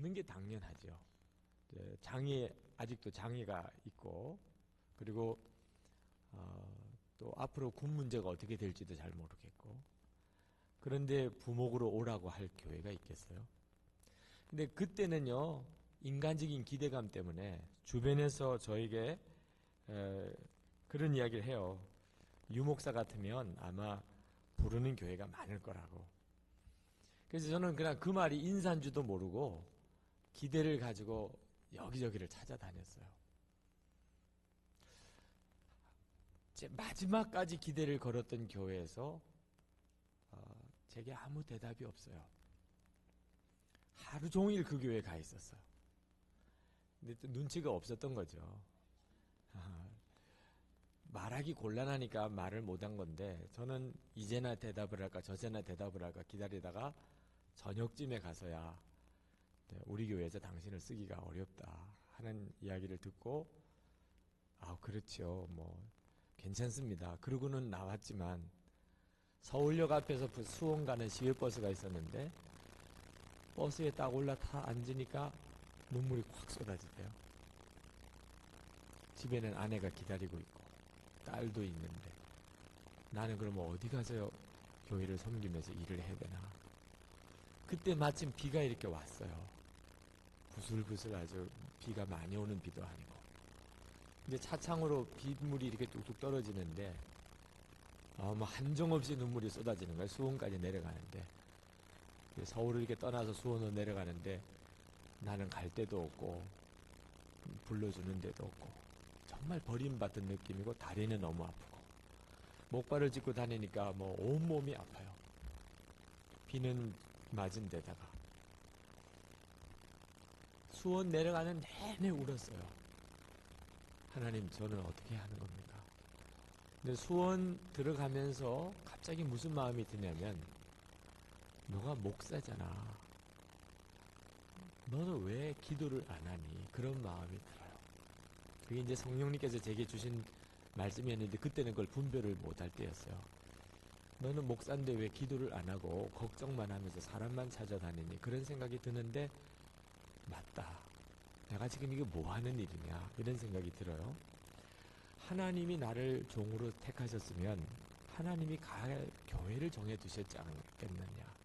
없는 게 당연하죠. 장애, 아직도 장애가 있고, 그리고 또 앞으로 군 문제가 어떻게 될지도 잘 모르겠고, 그런데 부목으로 오라고 할 교회가 있겠어요? 근데 그때는요, 인간적인 기대감 때문에 주변에서 저에게 그런 이야기를 해요. 유목사 같으면 아마 부르는 교회가 많을 거라고. 그래서 저는 그냥 그 말이 인사인지도 모르고 기대를 가지고 여기저기를 찾아다녔어요. 제 마지막까지 기대를 걸었던 교회에서 제게 아무 대답이 없어요. 하루 종일 그 교회에 가 있었어요. 근데 또 눈치가 없었던 거죠. 말하기 곤란하니까 말을 못한 건데, 저는 이제나 대답을 할까 저제나 대답을 할까 기다리다가 저녁쯤에 가서야 우리 교회에서 당신을 쓰기가 어렵다 하는 이야기를 듣고, 그렇죠, 뭐 괜찮습니다. 그러고는 나왔지만 서울역 앞에서 수원 가는 시외버스가 있었는데 버스에 딱 올라타 앉으니까 눈물이 확 쏟아지대요. 집에는 아내가 기다리고 있고 딸도 있는데 나는 그러면 어디 가서 교회를 섬기면서 일을 해야 되나. 그때 마침 비가 이렇게 왔어요. 부슬부슬 아주 비가 많이 오는 비도 아니고. 이제 차창으로 빗물이 이렇게 뚝뚝 떨어지는데 뭐 한정없이 눈물이 쏟아지는 거예요. 수원까지 내려가는데, 서울을 이렇게 떠나서 수원으로 내려가는데 나는 갈 데도 없고 불러주는 데도 없고 정말 버림받은 느낌이고, 다리는 너무 아프고 목발을 짚고 다니니까 뭐 온몸이 아파요. 비는 맞은 데다가 수원 내려가는 내내 울었어요. 하나님, 저는 어떻게 하는 겁니까? 근데 수원 들어가면서 갑자기 무슨 마음이 드냐면, 너가 목사잖아. 너는 왜 기도를 안 하니? 그런 마음이 들어요. 그게 이제 성령님께서 제게 주신 말씀이었는데, 그때는 그걸 분별을 못할 때였어요. 너는 목사인데 왜 기도를 안 하고 걱정만 하면서 사람만 찾아다니니? 그런 생각이 드는데, 맞다. 내가 지금 이게 뭐 하는 일이냐? 이런 생각이 들어요. 하나님이 나를 종으로 택하셨으면 하나님이 갈 교회를 정해두셨지 않겠느냐.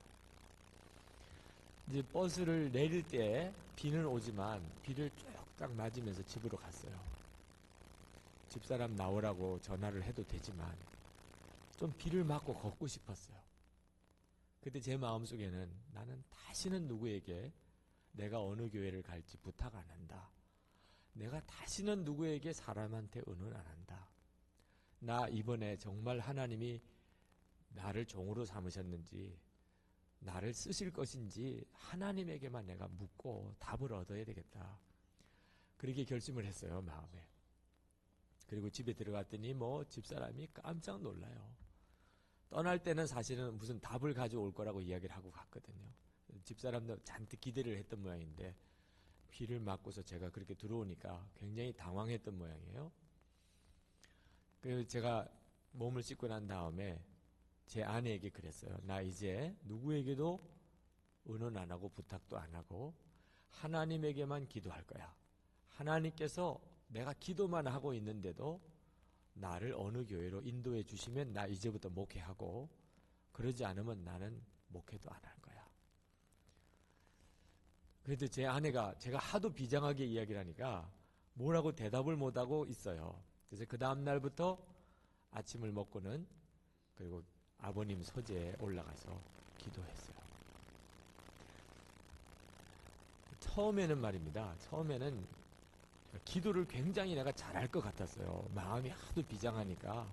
이제 버스를 내릴 때 비는 오지만 비를 쫙쫙 맞으면서 집으로 갔어요. 집사람 나오라고 전화를 해도 되지만 좀 비를 맞고 걷고 싶었어요. 그때 제 마음속에는 나는 다시는 누구에게 내가 어느 교회를 갈지 부탁 안 한다. 내가 다시는 누구에게 사람한테 의논 안 한다. 나 이번에 정말 하나님이 나를 종으로 삼으셨는지 나를 쓰실 것인지 하나님에게만 내가 묻고 답을 얻어야 되겠다. 그렇게 결심을 했어요, 마음에. 그리고 집에 들어갔더니 뭐 집사람이 깜짝 놀라요. 떠날 때는 사실은 무슨 답을 가져올 거라고 이야기를 하고 갔거든요. 집사람도 잔뜩 기대를 했던 모양인데 비를 맞고서 제가 그렇게 들어오니까 굉장히 당황했던 모양이에요. 그래서 제가 몸을 씻고 난 다음에 제 아내에게 그랬어요. 나 이제 누구에게도 의논 안 하고 부탁도 안 하고 하나님에게만 기도할 거야. 하나님께서 내가 기도만 하고 있는데도 나를 어느 교회로 인도해 주시면 나 이제부터 목회하고, 그러지 않으면 나는 목회도 안 할 거야. 그래도 제 아내가 제가 하도 비장하게 이야기를 하니까 뭐라고 대답을 못하고 있어요. 그래서 그 다음 날부터 아침을 먹고는 그리고 아버님 서재에 올라가서 기도했어요. 처음에는 말입니다. 처음에는 기도를 굉장히 내가 잘할 것 같았어요. 마음이 하도 비장하니까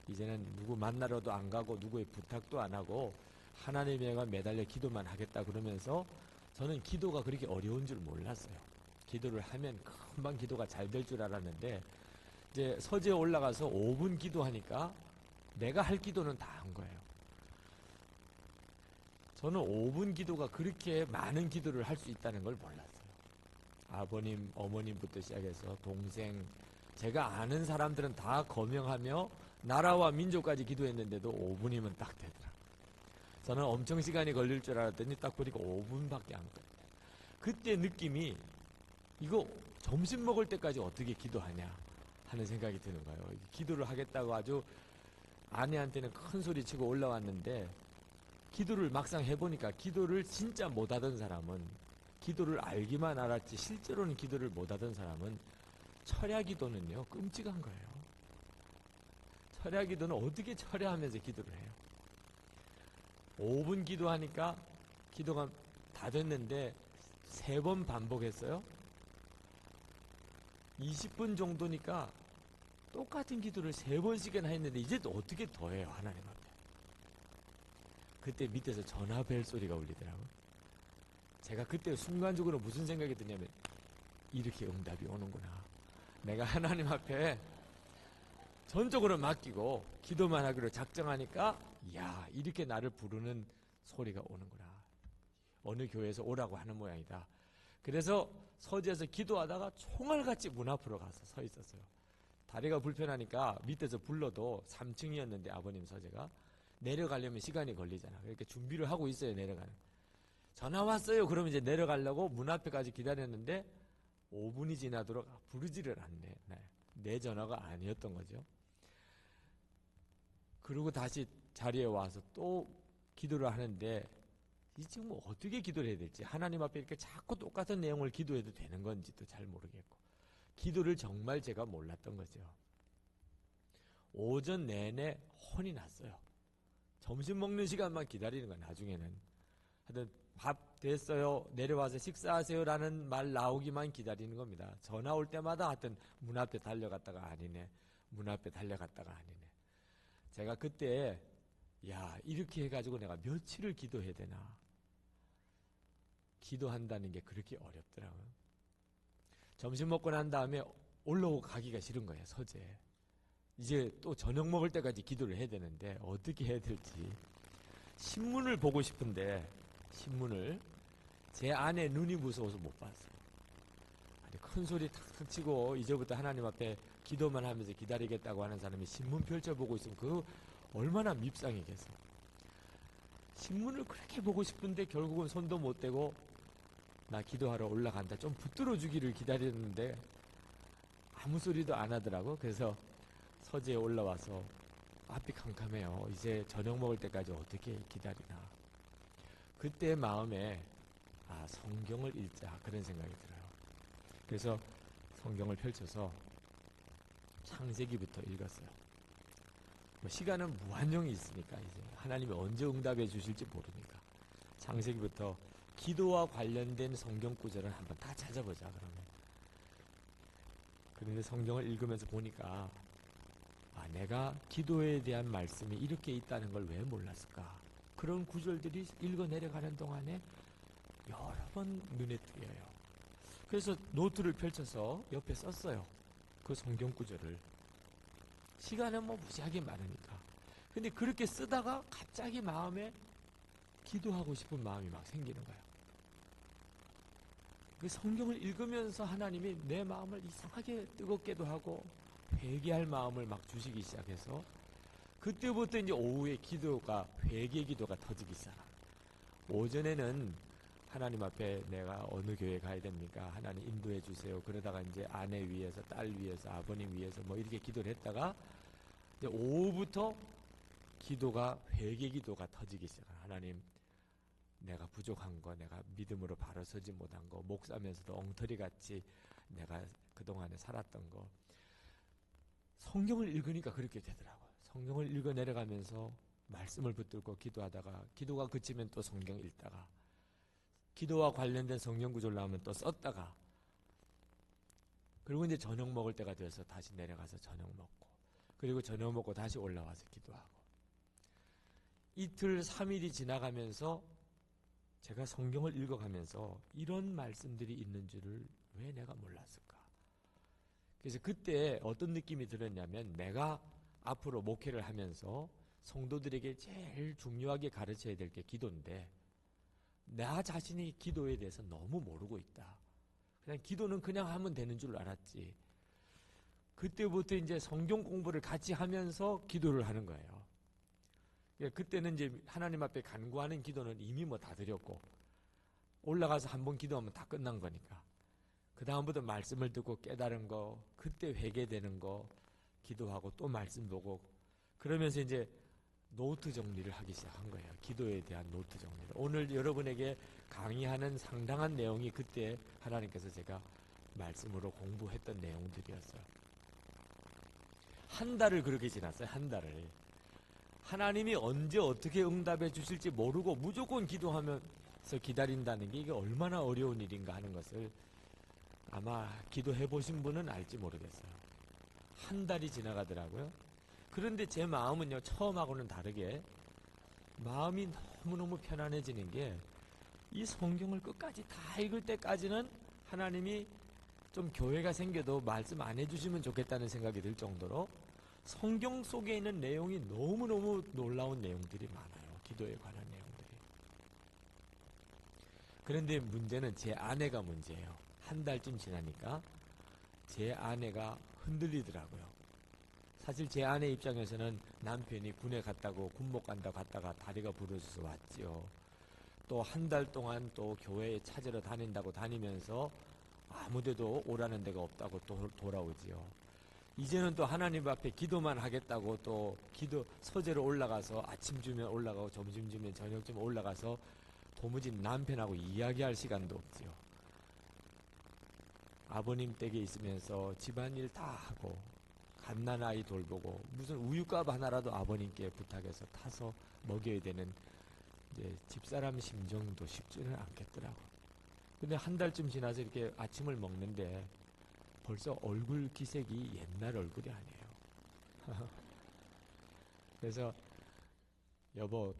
이제는 누구 만나러도 안 가고 누구의 부탁도 안 하고 하나님에게 매달려 기도만 하겠다 그러면서 저는 기도가 그렇게 어려운 줄 몰랐어요. 기도를 하면 금방 기도가 잘 될 줄 알았는데 이제 서재에 올라가서 5분 기도하니까 내가 할 기도는 다 한 거예요. 저는 5분 기도가 그렇게 많은 기도를 할 수 있다는 걸 몰랐어요. 아버님, 어머님부터 시작해서 동생, 제가 아는 사람들은 다 거명하며 나라와 민족까지 기도했는데도 5분이면 딱 되더라고요. 저는 엄청 시간이 걸릴 줄 알았더니 딱 보니까 5분밖에 안 걸려요. 그때 느낌이 이거 점심 먹을 때까지 어떻게 기도하냐 하는 생각이 드는 거예요. 기도를 하겠다고 아주 아내한테는 큰 소리 치고 올라왔는데 기도를 막상 해보니까 기도를 진짜 못하던 사람은 기도를 알기만 알았지 실제로는 기도를 못하던 사람은 철야기도는요 끔찍한 거예요. 철야기도는 어떻게 철야하면서 기도를 해요? 5분 기도하니까 기도가 다 됐는데 3번 반복했어요. 20분 정도니까 똑같은 기도를 3번씩이나 했는데 이제 또 어떻게 더 해요 하나님 앞에. 그때 밑에서 전화벨 소리가 울리더라고요. 제가 그때 순간적으로 무슨 생각이 드냐면 이렇게 응답이 오는구나. 내가 하나님 앞에 전적으로 맡기고 기도만 하기로 작정하니까 이야 이렇게 나를 부르는 소리가 오는구나. 어느 교회에서 오라고 하는 모양이다. 그래서 서재에서 기도하다가 총알같이 문 앞으로 가서 서 있었어요. 다리가 불편하니까 밑에서 불러도 3층이었는데 아버님 서재가 내려가려면 시간이 걸리잖아. 그렇게 준비를 하고 있어요. 내려가는. 전화 왔어요. 그러면 이제 내려가려고 문 앞에까지 기다렸는데 5분이 지나도록 부르지를 않네. 내 전화가 아니었던 거죠. 그리고 다시 자리에 와서 또 기도를 하는데 이 지금 어떻게 기도를 해야 될지 하나님 앞에 이렇게 자꾸 똑같은 내용을 기도해도 되는 건지도 잘 모르겠고 기도를 정말 제가 몰랐던 거죠. 오전 내내 혼이 났어요. 점심 먹는 시간만 기다리는 거야. 나중에는 하여튼 밥 됐어요 내려와서 식사하세요라는 말 나오기만 기다리는 겁니다. 전화 올 때마다 하여튼 문 앞에 달려갔다가 아니네 문 앞에 달려갔다가 아니네. 제가 그때 야 이렇게 해가지고 내가 며칠을 기도해야 되나. 기도한다는 게 그렇게 어렵더라고요. 점심 먹고 난 다음에 올라오고 가기가 싫은 거예요. 서재에. 이제 또 저녁 먹을 때까지 기도를 해야 되는데 어떻게 해야 될지. 신문을 보고 싶은데 신문을 제 아내 눈이 무서워서 못 봤어요. 아니, 큰 소리 탁탁 치고 이제부터 하나님 앞에 기도만 하면서 기다리겠다고 하는 사람이 신문 펼쳐보고 있으면 그 얼마나 밉상이겠어. 신문을 그렇게 보고 싶은데 결국은 손도 못 대고 나 기도하러 올라간다. 좀 붙들어 주기를 기다렸는데 아무 소리도 안 하더라고. 그래서 서재에 올라와서 앞이 캄캄해요. 이제 저녁 먹을 때까지 어떻게 기다리나. 그때 마음에 성경을 읽자 그런 생각이 들어요. 그래서 성경을 펼쳐서 창세기부터 읽었어요. 시간은 무한정이 있으니까 이제 하나님이 언제 응답해 주실지 모르니까 창세기부터 기도와 관련된 성경 구절을 한번 다 찾아보자 그러면. 그런데 성경을 읽으면서 보니까 내가 기도에 대한 말씀이 이렇게 있다는 걸 왜 몰랐을까. 그런 구절들이 읽어 내려가는 동안에 여러 번 눈에 띄어요. 그래서 노트를 펼쳐서 옆에 썼어요. 그 성경 구절을. 시간은 무지하게 많으니까. 근데 그렇게 쓰다가 갑자기 마음에 기도하고 싶은 마음이 막 생기는 거예요. 그 성경을 읽으면서 하나님이 내 마음을 이상하게 뜨겁게도 하고 회개할 마음을 막 주시기 시작해서 그때부터 이제 오후에 기도가 회개 기도가 터지기 시작합니다. 오전에는 하나님 앞에 내가 어느 교회 가야 됩니까? 하나님 인도해 주세요. 그러다가 이제 아내 위해서 딸 위해서 아버님 위해서 이렇게 기도를 했다가 이제 오후부터 기도가 회개 기도가 터지기 시작합니다. 하나님 내가 부족한 거, 내가 믿음으로 바로 서지 못한 거, 목사면서도 엉터리같이 내가 그동안에 살았던 거. 성경을 읽으니까 그렇게 되더라고요. 성경을 읽어 내려가면서 말씀을 붙들고 기도하다가 기도가 그치면 또 성경 읽다가 기도와 관련된 성경 구절 나오면 또 썼다가 그리고 이제 저녁 먹을 때가 돼서 다시 내려가서 저녁 먹고 그리고 저녁 먹고 다시 올라와서 기도하고 이틀 3일이 지나가면서 제가 성경을 읽어가면서 이런 말씀들이 있는 줄을 왜 내가 몰랐을까. 그래서 그때 어떤 느낌이 들었냐면 내가 앞으로 목회를 하면서 성도들에게 제일 중요하게 가르쳐야 될 게 기도인데 나 자신이 기도에 대해서 너무 모르고 있다. 그냥 기도는 그냥 하면 되는 줄 알았지. 그때부터 이제 성경 공부를 같이 하면서 기도를 하는 거예요. 그때는 이제 하나님 앞에 간구하는 기도는 이미 다 드렸고 올라가서 한 번 기도하면 다 끝난 거니까. 그 다음부터 말씀을 듣고 깨달은 거, 그때 회개되는 거, 기도하고 또 말씀 보고, 그러면서 이제 노트 정리를 하기 시작한 거예요. 기도에 대한 노트 정리를. 오늘 여러분에게 강의하는 상당한 내용이 그때 하나님께서 제가 말씀으로 공부했던 내용들이었어요. 한 달을 그렇게 지났어요. 한 달을. 하나님이 언제 어떻게 응답해 주실지 모르고 무조건 기도하면서 기다린다는 게 이게 얼마나 어려운 일인가 하는 것을 아마 기도해 보신 분은 알지 모르겠어요. 한 달이 지나가더라고요. 그런데 제 마음은요, 처음하고는 다르게 마음이 너무너무 편안해지는 게 이 성경을 끝까지 다 읽을 때까지는 하나님이 좀 교회가 생겨도 말씀 안 해주시면 좋겠다는 생각이 들 정도로 성경 속에 있는 내용이 너무너무 놀라운 내용들이 많아요. 기도에 관한 내용들이. 그런데 문제는 제 아내가 문제예요. 한 달쯤 지나니까 제 아내가 흔들리더라고요. 사실 제 아내 입장에서는 남편이 군에 갔다고 군목 간다고 갔다가 다리가 부러져서 왔지요. 또 한 달 동안 또 교회에 찾으러 다닌다고 다니면서 아무데도 오라는 데가 없다고 또 돌아오지요. 이제는 또 하나님 앞에 기도만 하겠다고 또 기도 서재로 올라가서 아침 주면 올라가고 점심 주면 저녁 주면 올라가서 도무지 남편하고 이야기할 시간도 없지요. 아버님 댁에 있으면서 집안일 다 하고 갓난아이 돌보고 무슨 우유값 하나라도 아버님께 부탁해서 타서 먹여야 되는 이제 집사람 심정도 쉽지는 않겠더라고. 근데 한 달쯤 지나서 이렇게 아침을 먹는데 벌써 얼굴 기색이 옛날 얼굴이 아니에요. 그래서 여보,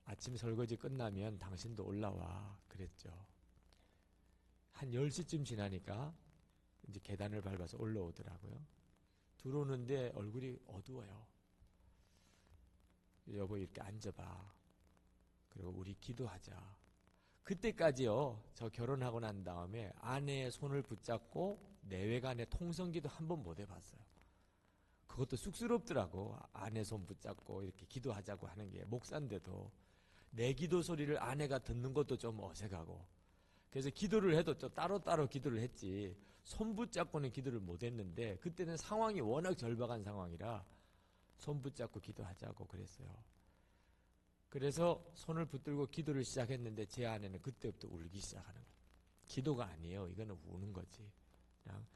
아침 설거지 끝나면 당신도 올라와 그랬죠. 한 10시쯤 지나니까 이제 계단을 밟아서 올라오더라고요. 들어오는데 얼굴이 어두워요. 여보, 이렇게 앉아봐. 그리고 우리 기도하자. 그때까지요, 저 결혼하고 난 다음에 아내의 손을 붙잡고 내외간의 통성기도 한 번 못 해봤어요. 그것도 쑥스럽더라고. 아내 손 붙잡고 이렇게 기도하자고 하는 게 목사인데도 내 기도 소리를 아내가 듣는 것도 좀 어색하고. 그래서 기도를 해도 또 따로따로 기도를 했지 손 붙잡고는 기도를 못 했는데 그때는 상황이 워낙 절박한 상황이라 손 붙잡고 기도하자고 그랬어요. 그래서 손을 붙들고 기도를 시작했는데 제 아내는 그때부터 울기 시작하는 거예요. 기도가 아니에요. 이거는 우는 거지. 그냥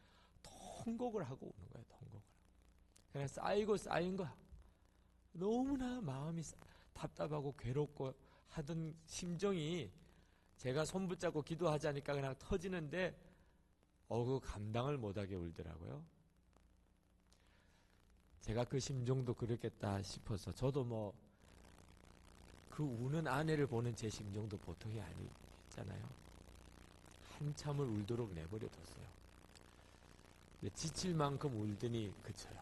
통곡을 하고 우는 거예요. 통곡을. 그냥 쌓이고 쌓인 거야. 너무나 마음이 답답하고 괴롭고 하던 심정이 제가 손 붙잡고 기도하자니까 그냥 터지는데 그 감당을 못하게 울더라고요. 제가 그 심정도 그렇겠다 싶어서 저도 뭐 그 우는 아내를 보는 제 심정도 보통이 아니잖아요. 한참을 울도록 내버려뒀어요. 지칠 만큼 울더니 그쳐요.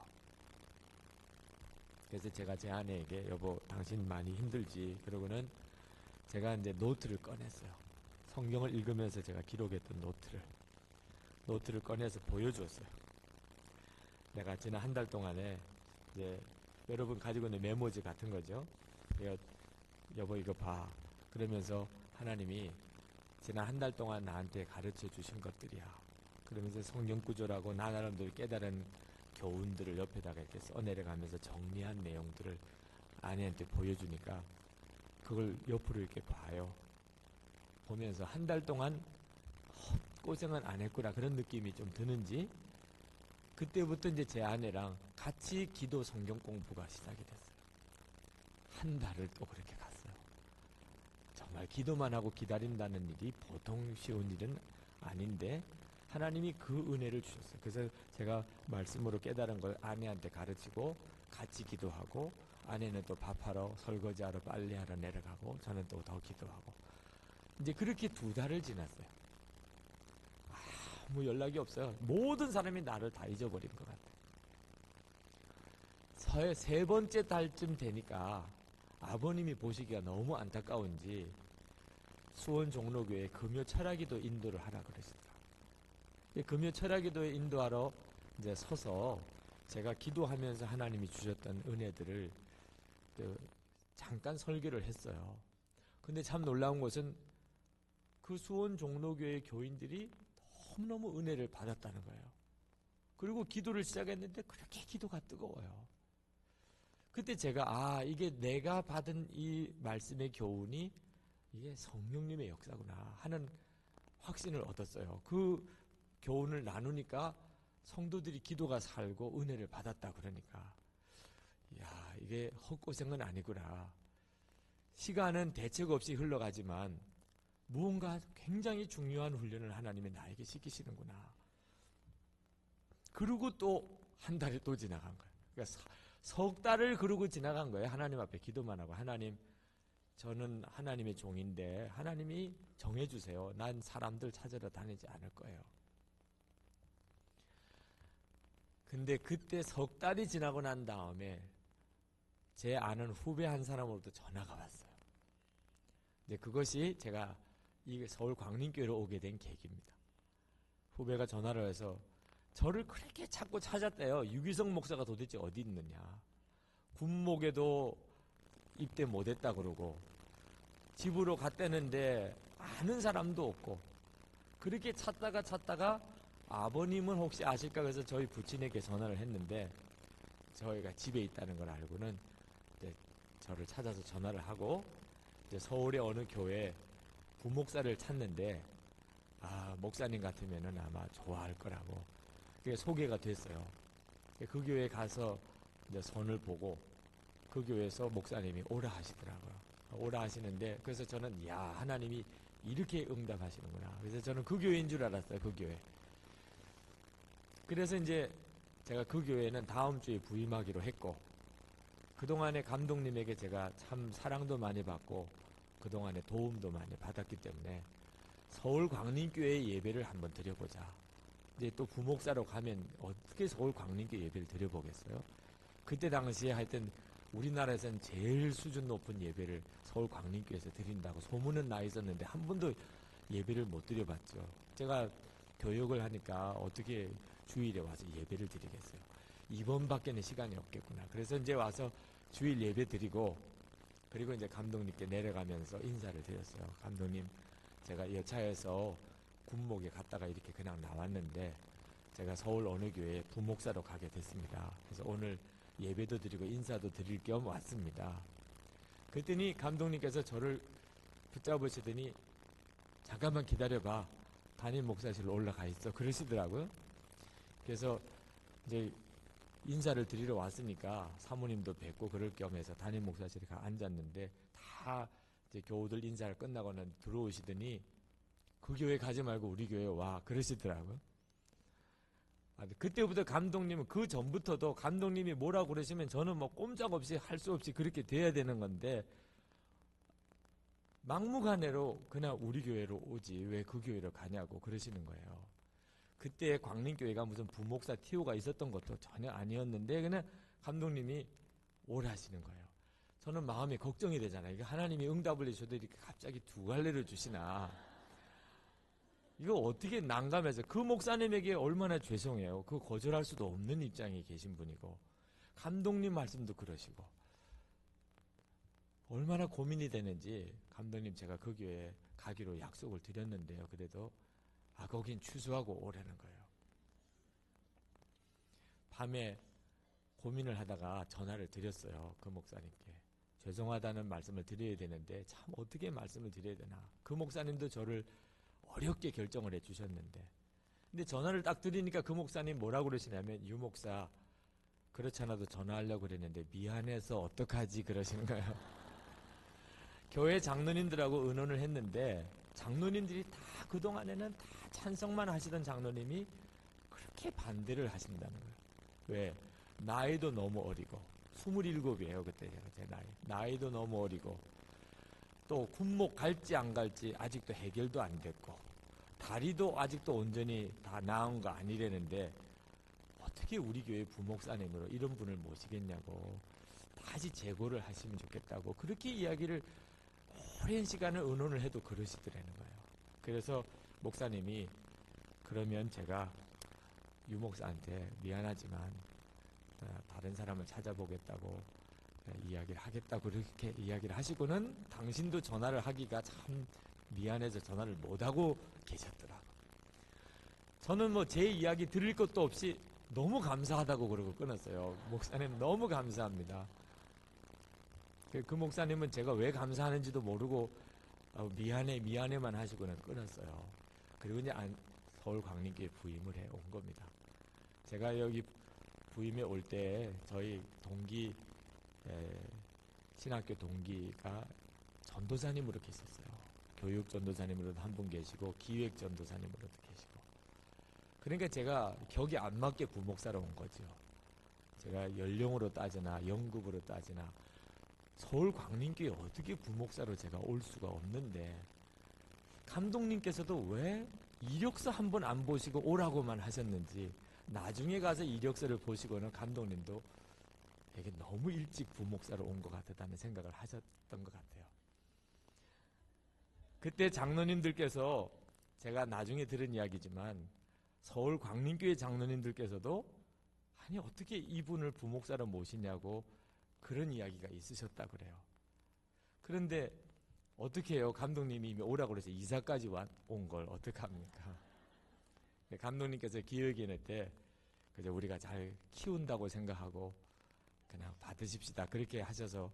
그래서 제가 제 아내에게 여보, 당신 많이 힘들지? 그러고는 제가 이제 노트를 꺼냈어요. 성경을 읽으면서 제가 기록했던 노트를 꺼내서 보여주었어요. 내가 지난 한 달 동안에 이제 여러분 가지고 있는 메모지 같은 거죠. 여보 이거 봐. 그러면서 하나님이 지난 한 달 동안 나한테 가르쳐 주신 것들이야. 그러면서 성경 구조라고 나 나름대로 깨달은 교훈들을 옆에다가 이렇게 써내려가면서 정리한 내용들을 아내한테 보여주니까 그걸 옆으로 이렇게 봐요. 보면서 한 달 동안 고생은 안 했구나 그런 느낌이 좀 드는지 그때부터 이제 제 아내랑 같이 기도 성경 공부가 시작이 됐어요. 한 달을 또 그렇게 갔어요. 정말 기도만 하고 기다린다는 일이 보통 쉬운 일은 아닌데 하나님이 그 은혜를 주셨어요. 그래서 제가 말씀으로 깨달은 걸 아내한테 가르치고 같이 기도하고 아내는 또 밥하러 설거지하러 빨래하러 내려가고 저는 또 더 기도하고 이제 그렇게 2달을 지났어요. 아무 연락이 없어요. 모든 사람이 나를 다 잊어버린 것 같아요. 3번째 달쯤 되니까 아버님이 보시기가 너무 안타까운지 수원 종로교회 금요 철야기도 인도를 하라 그러시더라고요. 금요 철야기도에 인도하러 이제 서서 제가 기도하면서 하나님이 주셨던 은혜들을 잠깐 설교를 했어요. 근데 참 놀라운 것은 그 수원 종로교회 교인들이 너무너무 은혜를 받았다는 거예요. 그리고 기도를 시작했는데 그렇게 기도가 뜨거워요. 그때 제가 이게 내가 받은 이 말씀의 교훈이 이게 성령님의 역사구나 하는 확신을 얻었어요. 그 교훈을 나누니까 성도들이 기도가 살고 은혜를 받았다 그러니까 이게 헛고생은 아니구나. 시간은 대책 없이 흘러가지만 무언가 굉장히 중요한 훈련을 하나님이 나에게 시키시는구나. 그러고 또 한 달이 또 지나간 거예요. 그러니까 석 달을 그러고 지나간 거예요. 하나님 앞에 기도만 하고, 하나님, 저는 하나님의 종인데 하나님이 정해주세요. 난 사람들 찾으러 다니지 않을 거예요. 근데 그때 석 달이 지나고 난 다음에 제 아는 후배 한 사람으로부터 전화가 왔어요. 이제 그것이 제가 이 서울 광림교회로 오게 된 계기입니다. 후배가 전화를 해서 저를 그렇게 자꾸 찾았대요. 유기성 목사가 도대체 어디 있느냐. 군목에도 입대 못했다 그러고 집으로 갔다는데 아는 사람도 없고 그렇게 찾다가 아버님은 혹시 아실까 해서 저희 부친에게 전화를 했는데 저희가 집에 있다는 걸 알고는 이제 저를 찾아서 전화를 하고 이제 서울의 어느 교회 부목사를 찾는데 목사님 같으면은 아마 좋아할 거라고 그게 소개가 됐어요. 그 교회에 가서 이제 선을 보고 그 교회에서 목사님이 오라 하시더라고요. 오라 하시는데 그래서 저는 하나님이 이렇게 응답하시는구나. 그래서 저는 그 교회인 줄 알았어요. 그 교회. 그래서 이제 제가 그 교회는 다음 주에 부임하기로 했고 그동안에 감독님에게 제가 참 사랑도 많이 받고 그동안에 도움도 많이 받았기 때문에 서울 광림교회 예배를 한번 드려보자. 이제 또 부목사로 가면 어떻게 서울 광림교회 예배를 드려보겠어요? 그때 당시에 하여튼 우리나라에서는 제일 수준 높은 예배를 서울 광림교회에서 드린다고 소문은 나 있었는데 한 번도 예배를 못 드려봤죠. 제가 교육을 하니까 어떻게 주일에 와서 예배를 드리겠어요. 이번밖에는 시간이 없겠구나. 그래서 이제 와서 주일 예배 드리고 그리고 이제 감독님께 내려가면서 인사를 드렸어요. 감독님, 제가 여차에서 군목에 갔다가 이렇게 그냥 나왔는데 제가 서울 어느 교회에 부목사로 가게 됐습니다. 그래서 오늘 예배도 드리고 인사도 드릴 겸 왔습니다. 그랬더니 감독님께서 저를 붙잡으시더니 잠깐만 기다려봐. 담임 목사실로 올라가 있어. 그러시더라고요. 그래서 이제 인사를 드리러 왔으니까 사모님도 뵙고 그럴 겸해서 담임 목사실에 앉았는데 다 이제 교우들 인사를 끝나고는 들어오시더니 그 교회 가지 말고 우리 교회 와. 그러시더라고요. 그때부터 감독님은 그 전부터도 감독님이 뭐라고 그러시면 저는 뭐 꼼짝없이 할 수 없이 그렇게 돼야 되는 건데 막무가내로 그냥 우리 교회로 오지 왜 그 교회로 가냐고 그러시는 거예요. 그때 광림교회가 무슨 부목사 티오가 있었던 것도 전혀 아니었는데 그냥 감독님이 오라 하시는 거예요. 저는 마음이 걱정이 되잖아요. 이게 하나님이 응답을 해줘도 이렇게 갑자기 두 갈래를 주시나. 이거 어떻게 난감해서 그 목사님에게 얼마나 죄송해요. 그 거절할 수도 없는 입장에 계신 분이고 감독님 말씀도 그러시고 얼마나 고민이 되는지 감독님 제가 그 교회에 가기로 약속을 드렸는데요. 그래도 거긴 취소하고 오라는 거예요. 밤에 고민을 하다가 전화를 드렸어요. 그 목사님께. 죄송하다는 말씀을 드려야 되는데 참 어떻게 말씀을 드려야 되나. 그 목사님도 저를 어렵게 결정을 해주셨는데 근데 전화를 딱 드리니까 그 목사님 뭐라고 그러시냐면 유 목사 그렇지 않아도 전화하려고 그랬는데 미안해서 어떡하지 그러시는 거예요. 교회 장로님들하고 의논을 했는데 장로님들이 다 그동안에는 다 찬성만 하시던 장로님이 그렇게 반대를 하신다는 거예요. 왜? 나이도 너무 어리고 27이에요 그때 제 나이도 너무 어리고 또 군목 갈지 안 갈지 아직도 해결도 안 됐고 다리도 아직도 온전히 다 나은 거 아니라는데 어떻게 우리 교회 부목사님으로 이런 분을 모시겠냐고 다시 재고를 하시면 좋겠다고 그렇게 이야기를 오랜 시간을 의논을 해도 그러시더라는 거예요. 그래서 목사님이 그러면 제가 유 목사한테 미안하지만 다른 사람을 찾아보겠다고 이야기를 하겠다고 그렇게 이야기를 하시고는 당신도 전화를 하기가 참 미안해서 전화를 못하고 계셨더라고요. 저는 뭐 제 이야기 들을 것도 없이 너무 감사하다고 그러고 끊었어요. 목사님 너무 감사합니다. 그 목사님은 제가 왜 감사하는지도 모르고 미안해만 하시고는 끊었어요. 그리고 이제 서울 광림교회 부임을 해 온 겁니다. 제가 여기 부임에 올 때 저희 동기 신학교 동기가 전도사님으로 계셨어요. 교육 전도사님으로도 한 분 계시고 기획 전도사님으로도 계시고. 그러니까 제가 격이 안 맞게 부목사로 온 거죠. 제가 연령으로 따지나 연급으로 따지나 서울 광림교회 어떻게 부목사로 제가 올 수가 없는데, 감독님께서도 왜 이력서 한 번 안 보시고 오라고만 하셨는지 나중에 가서 이력서를 보시고는 감독님도 되게 너무 일찍 부목사로 온 것 같다는 생각을 하셨던 것 같아요. 그때 장로님들께서, 제가 나중에 들은 이야기지만 서울 광림교회 장로님들께서도 아니 어떻게 이분을 부목사로 모시냐고 그런 이야기가 있으셨다 그래요. 그런데 어떻게 해요? 감독님이 이미 오라고 그래서 이사까지 온 걸 어떡합니까? 감독님께서 기획인회 때 그저 우리가 잘 키운다고 생각하고 그냥 받으십시다 그렇게 하셔서,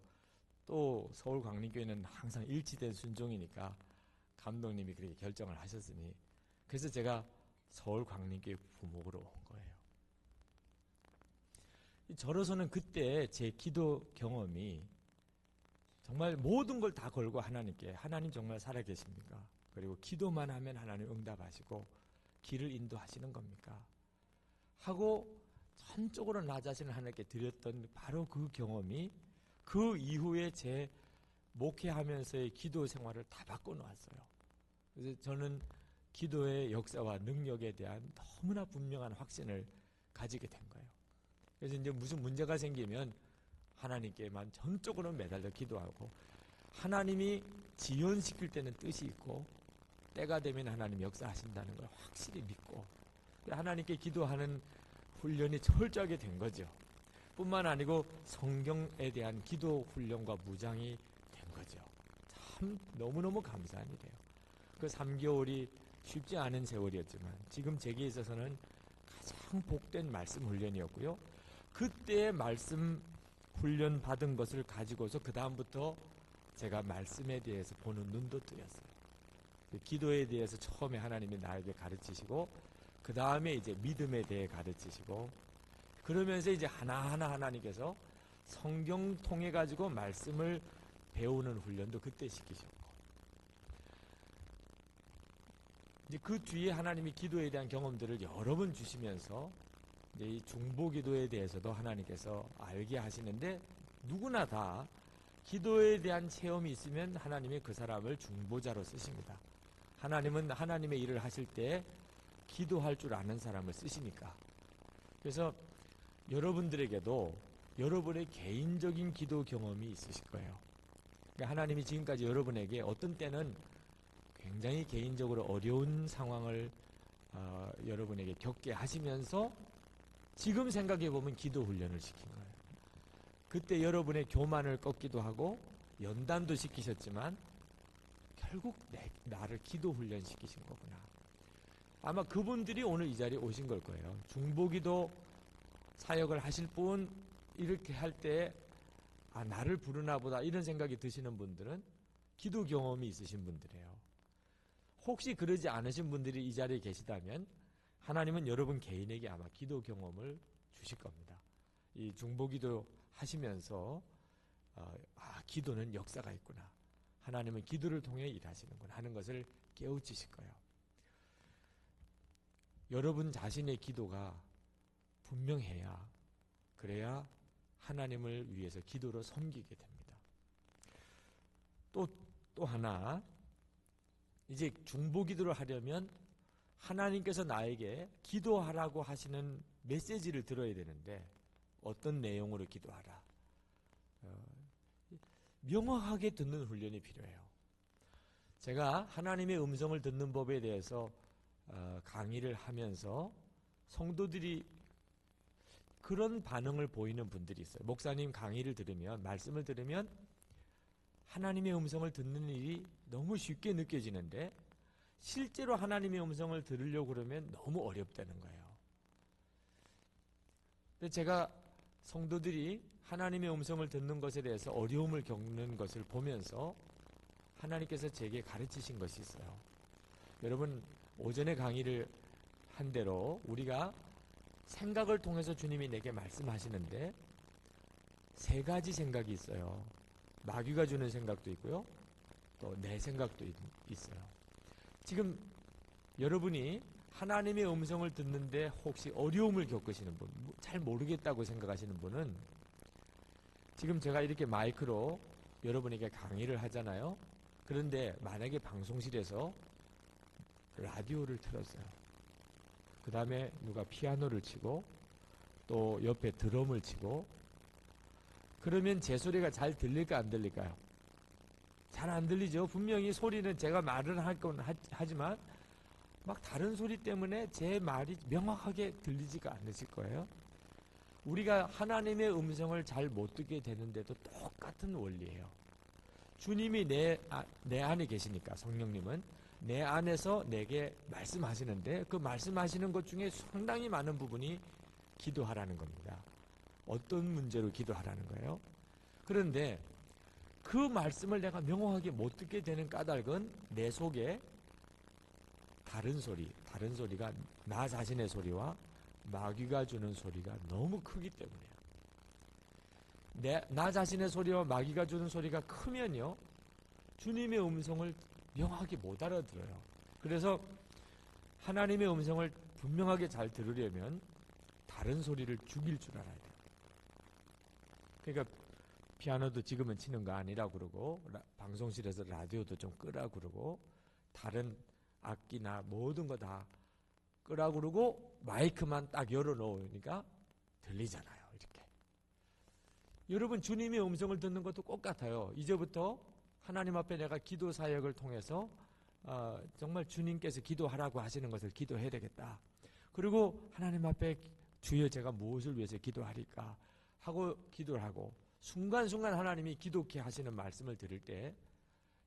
또 서울 광림교회는 항상 일치된 순종이니까 감독님이 그렇게 결정을 하셨으니, 그래서 제가 서울 광림교회 부목으로 온 거예요. 저로서는 그때 제 기도 경험이 정말 모든 걸 다 걸고 하나님께, 하나님 정말 살아계십니까? 그리고 기도만 하면 하나님 응답하시고 길을 인도하시는 겁니까? 하고 전적으로 나 자신을 하나님께 드렸던 바로 그 경험이 그 이후에 제 목회하면서의 기도 생활을 다 바꿔놓았어요. 그래서 저는 기도의 역사와 능력에 대한 너무나 분명한 확신을 가지게 된 거예요. 그래서 이제 무슨 문제가 생기면 하나님께만 전적으로 매달려 기도하고, 하나님이 지연시킬 때는 뜻이 있고 때가 되면 하나님 역사하신다는 걸 확실히 믿고 하나님께 기도하는 훈련이 철저하게 된 거죠. 뿐만 아니고 성경에 대한 기도 훈련과 무장이 된 거죠. 참 너무너무 감사한 일이에요. 그 3개월이 쉽지 않은 세월이었지만 지금 제게 있어서는 가장 복된 말씀 훈련이었고요. 그때의 말씀 훈련 받은 것을 가지고서 그 다음부터 제가 말씀에 대해서 보는 눈도 뜨였어요. 기도에 대해서 처음에 하나님이 나에게 가르치시고 그 다음에 이제 믿음에 대해 가르치시고, 그러면서 이제 하나하나 하나님께서 성경 통해 가지고 말씀을 배우는 훈련도 그때 시키셨고, 이제 그 뒤에 하나님이 기도에 대한 경험들을 여러 번 주시면서 이제 이 중보기도에 대해서도 하나님께서 알게 하시는데, 누구나 다 기도에 대한 체험이 있으면 하나님이 그 사람을 중보자로 쓰십니다. 하나님은 하나님의 일을 하실 때 기도할 줄 아는 사람을 쓰시니까. 그래서 여러분들에게도 여러분의 개인적인 기도 경험이 있으실 거예요. 그러니까 하나님이 지금까지 여러분에게 어떤 때는 굉장히 개인적으로 어려운 상황을 여러분에게 겪게 하시면서 지금 생각해 보면 기도 훈련을 시킨 거예요. 그때 여러분의 교만을 꺾기도 하고 연단도 시키셨지만 결국 나를 기도 훈련 시키신 거구나. 아마 그분들이 오늘 이 자리에 오신 걸 거예요. 중보기도 사역을 하실 분, 이렇게 할 때 나를 부르나 보다 이런 생각이 드시는 분들은 기도 경험이 있으신 분들이에요. 혹시 그러지 않으신 분들이 이 자리에 계시다면 하나님은 여러분 개인에게 아마 기도 경험을 주실 겁니다. 이 중보기도 하시면서 기도는 역사가 있구나, 하나님은 기도를 통해 일하시는구나 하는 것을 깨우치실 거예요. 여러분 자신의 기도가 분명해야, 그래야 하나님을 위해서 기도로 섬기게 됩니다. 또 하나, 이제 중보기도를 하려면 하나님께서 나에게 기도하라고 하시는 메시지를 들어야 되는데, 어떤 내용으로 기도하라, 명확하게 듣는 훈련이 필요해요. 제가 하나님의 음성을 듣는 법에 대해서 강의를 하면서 성도들이 그런 반응을 보이는 분들이 있어요. 목사님 강의를 들으면, 말씀을 들으면 하나님의 음성을 듣는 일이 너무 쉽게 느껴지는데 실제로 하나님의 음성을 들으려고 그러면 너무 어렵다는 거예요. 근데 제가 성도들이 하나님의 음성을 듣는 것에 대해서 어려움을 겪는 것을 보면서 하나님께서 제게 가르치신 것이 있어요. 여러분, 오전에 강의를 한 대로 우리가 생각을 통해서 주님이 내게 말씀하시는데 세 가지 생각이 있어요. 마귀가 주는 생각도 있고요. 또 내 생각도 있어요. 지금 여러분이 하나님의 음성을 듣는데 혹시 어려움을 겪으시는 분, 잘 모르겠다고 생각하시는 분은 지금 제가 이렇게 마이크로 여러분에게 강의를 하잖아요. 그런데 만약에 방송실에서 라디오를 틀었어요. 그 다음에 누가 피아노를 치고 또 옆에 드럼을 치고 그러면 제 소리가 잘 들릴까 안 들릴까요? 잘 안 들리죠. 분명히 소리는 제가 말을 할 건 하지만 막 다른 소리 때문에 제 말이 명확하게 들리지가 않으실 거예요. 우리가 하나님의 음성을 잘 못 듣게 되는데도 똑같은 원리예요. 주님이 내 안에 계시니까 성령님은 내 안에서 내게 말씀하시는데 그 말씀하시는 것 중에 상당히 많은 부분이 기도하라는 겁니다. 어떤 문제로 기도하라는 거예요? 그런데 그 말씀을 내가 명확하게 못 듣게 되는 까닭은 내 속에 다른 소리가 나 자신의 소리와 마귀가 주는 소리가 너무 크기 때문이에요. 나 자신의 소리와 마귀가 주는 소리가 크면요, 주님의 음성을 명확하게 못 알아들어요. 그래서 하나님의 음성을 분명하게 잘 들으려면 다른 소리를 죽일 줄 알아야 돼요. 그러니까 피아노도 지금은 치는 거 아니라고 그러고 방송실에서 라디오도 좀 끄라 그러고 다른 악기나 모든 거 다 끄라 그러고 마이크만 딱 열어놓으니까 들리잖아요. 이렇게. 여러분, 주님의 음성을 듣는 것도 똑같아요. 이제부터 하나님 앞에 내가 기도 사역을 통해서 정말 주님께서 기도하라고 하시는 것을 기도해야 되겠다. 그리고 하나님 앞에 주여 제가 무엇을 위해서 기도하리까 하고 기도를 하고 순간순간 하나님이 기도케 하시는 말씀을 들을 때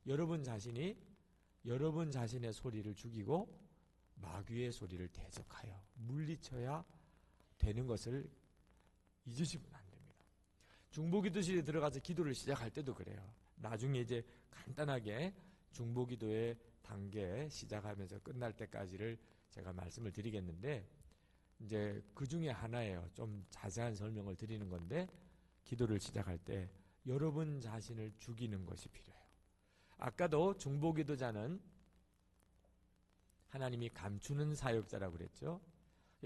여러분 자신이 여러분 자신의 소리를 죽이고 마귀의 소리를 대적하여 물리쳐야 되는 것을 잊으시면 안 됩니다. 중보기도실에 들어가서 기도를 시작할 때도 그래요. 나중에 이제 간단하게 중보기도의 단계 시작하면서 끝날 때까지를 제가 말씀을 드리겠는데 이제 그 중에 하나예요. 좀 자세한 설명을 드리는 건데 기도를 시작할 때 여러분 자신을 죽이는 것이 필요해요. 아까도 중보기도자는 하나님이 감추는 사역자라고 그랬죠.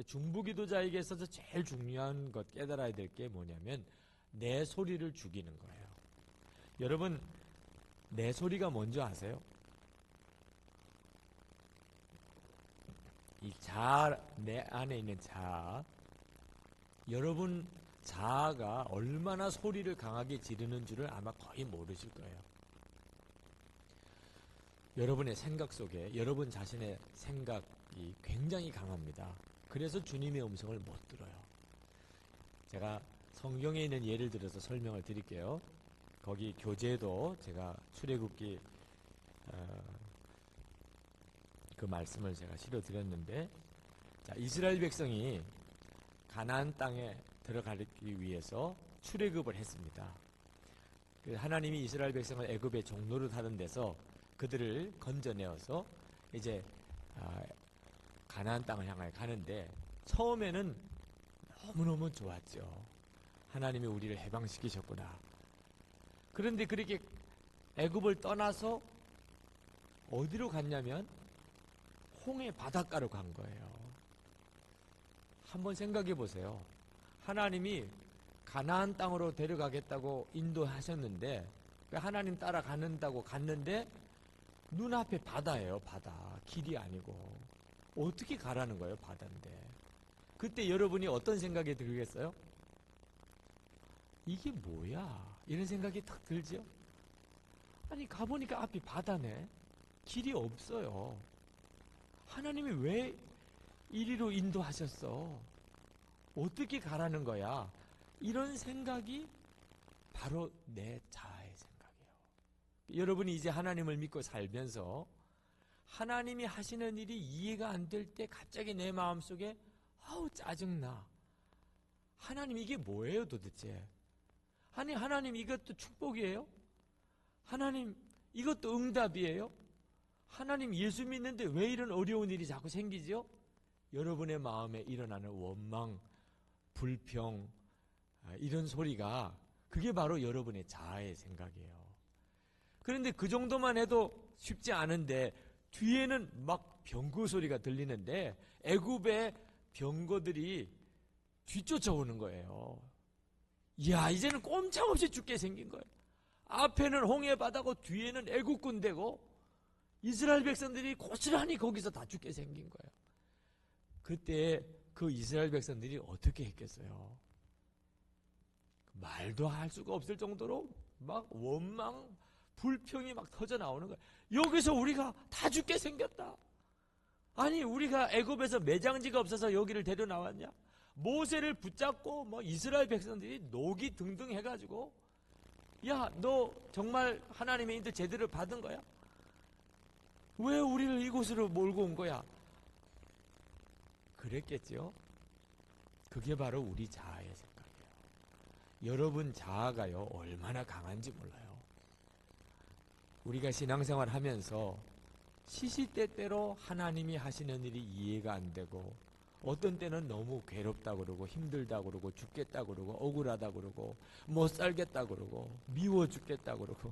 중보기도자에게 있어서 제일 중요한 것 깨달아야 될 게 뭐냐면 내 소리를 죽이는 거예요. 여러분, 내 소리가 뭔지 아세요? 이 자아, 내 안에 있는 자아, 여러분 자아가 얼마나 소리를 강하게 지르는 줄을 아마 거의 모르실 거예요. 여러분의 생각 속에 여러분 자신의 생각이 굉장히 강합니다. 그래서 주님의 음성을 못 들어요. 제가 성경에 있는 예를 들어서 설명을 드릴게요. 거기 교재도 제가 출애굽기 그 말씀을 제가 실어드렸는데, 자, 이스라엘 백성이 가나안 땅에 들어가기 위해서 출애굽을 했습니다. 하나님이 이스라엘 백성을 애굽의 종노릇 하는 데서 그들을 건져내어서 이제 가나안 땅을 향하여 가는데 처음에는 너무너무 좋았죠. 하나님이 우리를 해방시키셨구나. 그런데 그렇게 애굽을 떠나서 어디로 갔냐면 홍해 바닷가로 간 거예요. 한번 생각해 보세요. 하나님이 가나안 땅으로 데려가겠다고 인도하셨는데 하나님 따라가는다고 갔는데 눈앞에 바다예요. 바다. 길이 아니고. 어떻게 가라는 거예요. 바다인데. 그때 여러분이 어떤 생각이 들겠어요? 이게 뭐야? 이런 생각이 탁 들죠? 아니, 가보니까 앞이 바다네. 길이 없어요. 하나님이 왜 이리로 인도하셨어? 어떻게 가라는 거야? 이런 생각이 바로 내 자아의 생각이에요. 여러분이 이제 하나님을 믿고 살면서 하나님이 하시는 일이 이해가 안 될 때 갑자기 내 마음속에 아우 짜증나. 하나님 이게 뭐예요 도대체? 아니 하나님 이것도 축복이에요? 하나님 이것도 응답이에요? 하나님 예수 믿는데 왜 이런 어려운 일이 자꾸 생기죠? 여러분의 마음에 일어나는 원망, 불평, 이런 소리가 그게 바로 여러분의 자아의 생각이에요. 그런데 그 정도만 해도 쉽지 않은데 뒤에는 막 병거 소리가 들리는데 애굽의 병거들이 뒤쫓아오는 거예요. 이야, 이제는 꼼짝없이 죽게 생긴 거예요. 앞에는 홍해 바다고 뒤에는 애국 군대고 이스라엘 백성들이 고스란히 거기서 다 죽게 생긴 거예요. 그때 그 이스라엘 백성들이 어떻게 했겠어요? 말도 할 수가 없을 정도로 막 원망, 불평이 막 터져 나오는 거예요. 여기서 우리가 다 죽게 생겼다. 아니 우리가 애굽에서 매장지가 없어서 여기를 데려 나왔냐? 모세를 붙잡고 뭐 이스라엘 백성들이 녹이 등등 해가지고 야, 너 정말 하나님의 인도 제대로 받은 거야? 왜 우리를 이곳으로 몰고 온 거야? 그랬겠죠? 그게 바로 우리 자아의 생각이에요. 여러분 자아가요 얼마나 강한지 몰라요. 우리가 신앙생활 하면서 시시때때로 하나님이 하시는 일이 이해가 안 되고 어떤 때는 너무 괴롭다 그러고 힘들다 그러고 죽겠다 그러고 억울하다 그러고 못 살겠다 그러고 미워 죽겠다 그러고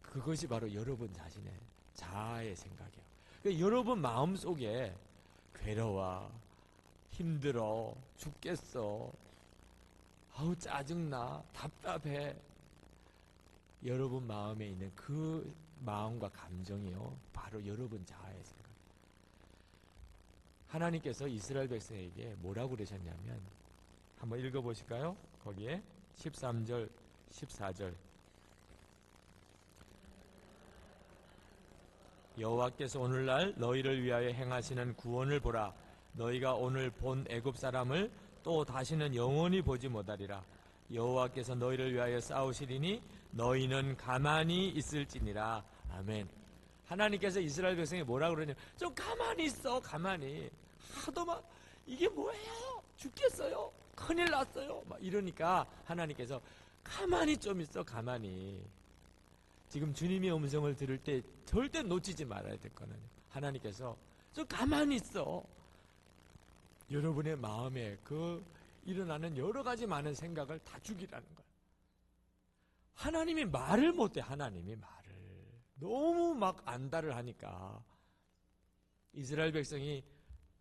그것이 바로 여러분 자신의 자아의 생각이에요. 그러니까 여러분 마음속에 괴로워, 힘들어, 죽겠어, 아우 짜증나, 답답해, 여러분 마음에 있는 그 마음과 감정이요 바로 여러분 자아의 생각. 하나님께서 이스라엘 백성에게 뭐라고 그러셨냐면 한번 읽어보실까요? 거기에 13절 14절 여호와께서 오늘날 너희를 위하여 행하시는 구원을 보라. 너희가 오늘 본 애굽 사람을 또 다시는 영원히 보지 못하리라. 여호와께서 너희를 위하여 싸우시리니 너희는 가만히 있을지니라. 아멘. 하나님께서 이스라엘 백성이 뭐라고 그러냐면 좀 가만히 있어. 가만히. 하도 막 이게 뭐예요? 죽겠어요? 큰일 났어요? 막 이러니까 하나님께서 가만히 좀 있어. 가만히. 지금 주님의 음성을 들을 때 절대 놓치지 말아야 될 거는 하나님께서 좀 가만히 있어. 여러분의 마음에 그 일어나는 여러 가지 많은 생각을 다 죽이라는 거예요. 하나님이 말을 못해. 하나님이 말을 너무 막 안달을 하니까 이스라엘 백성이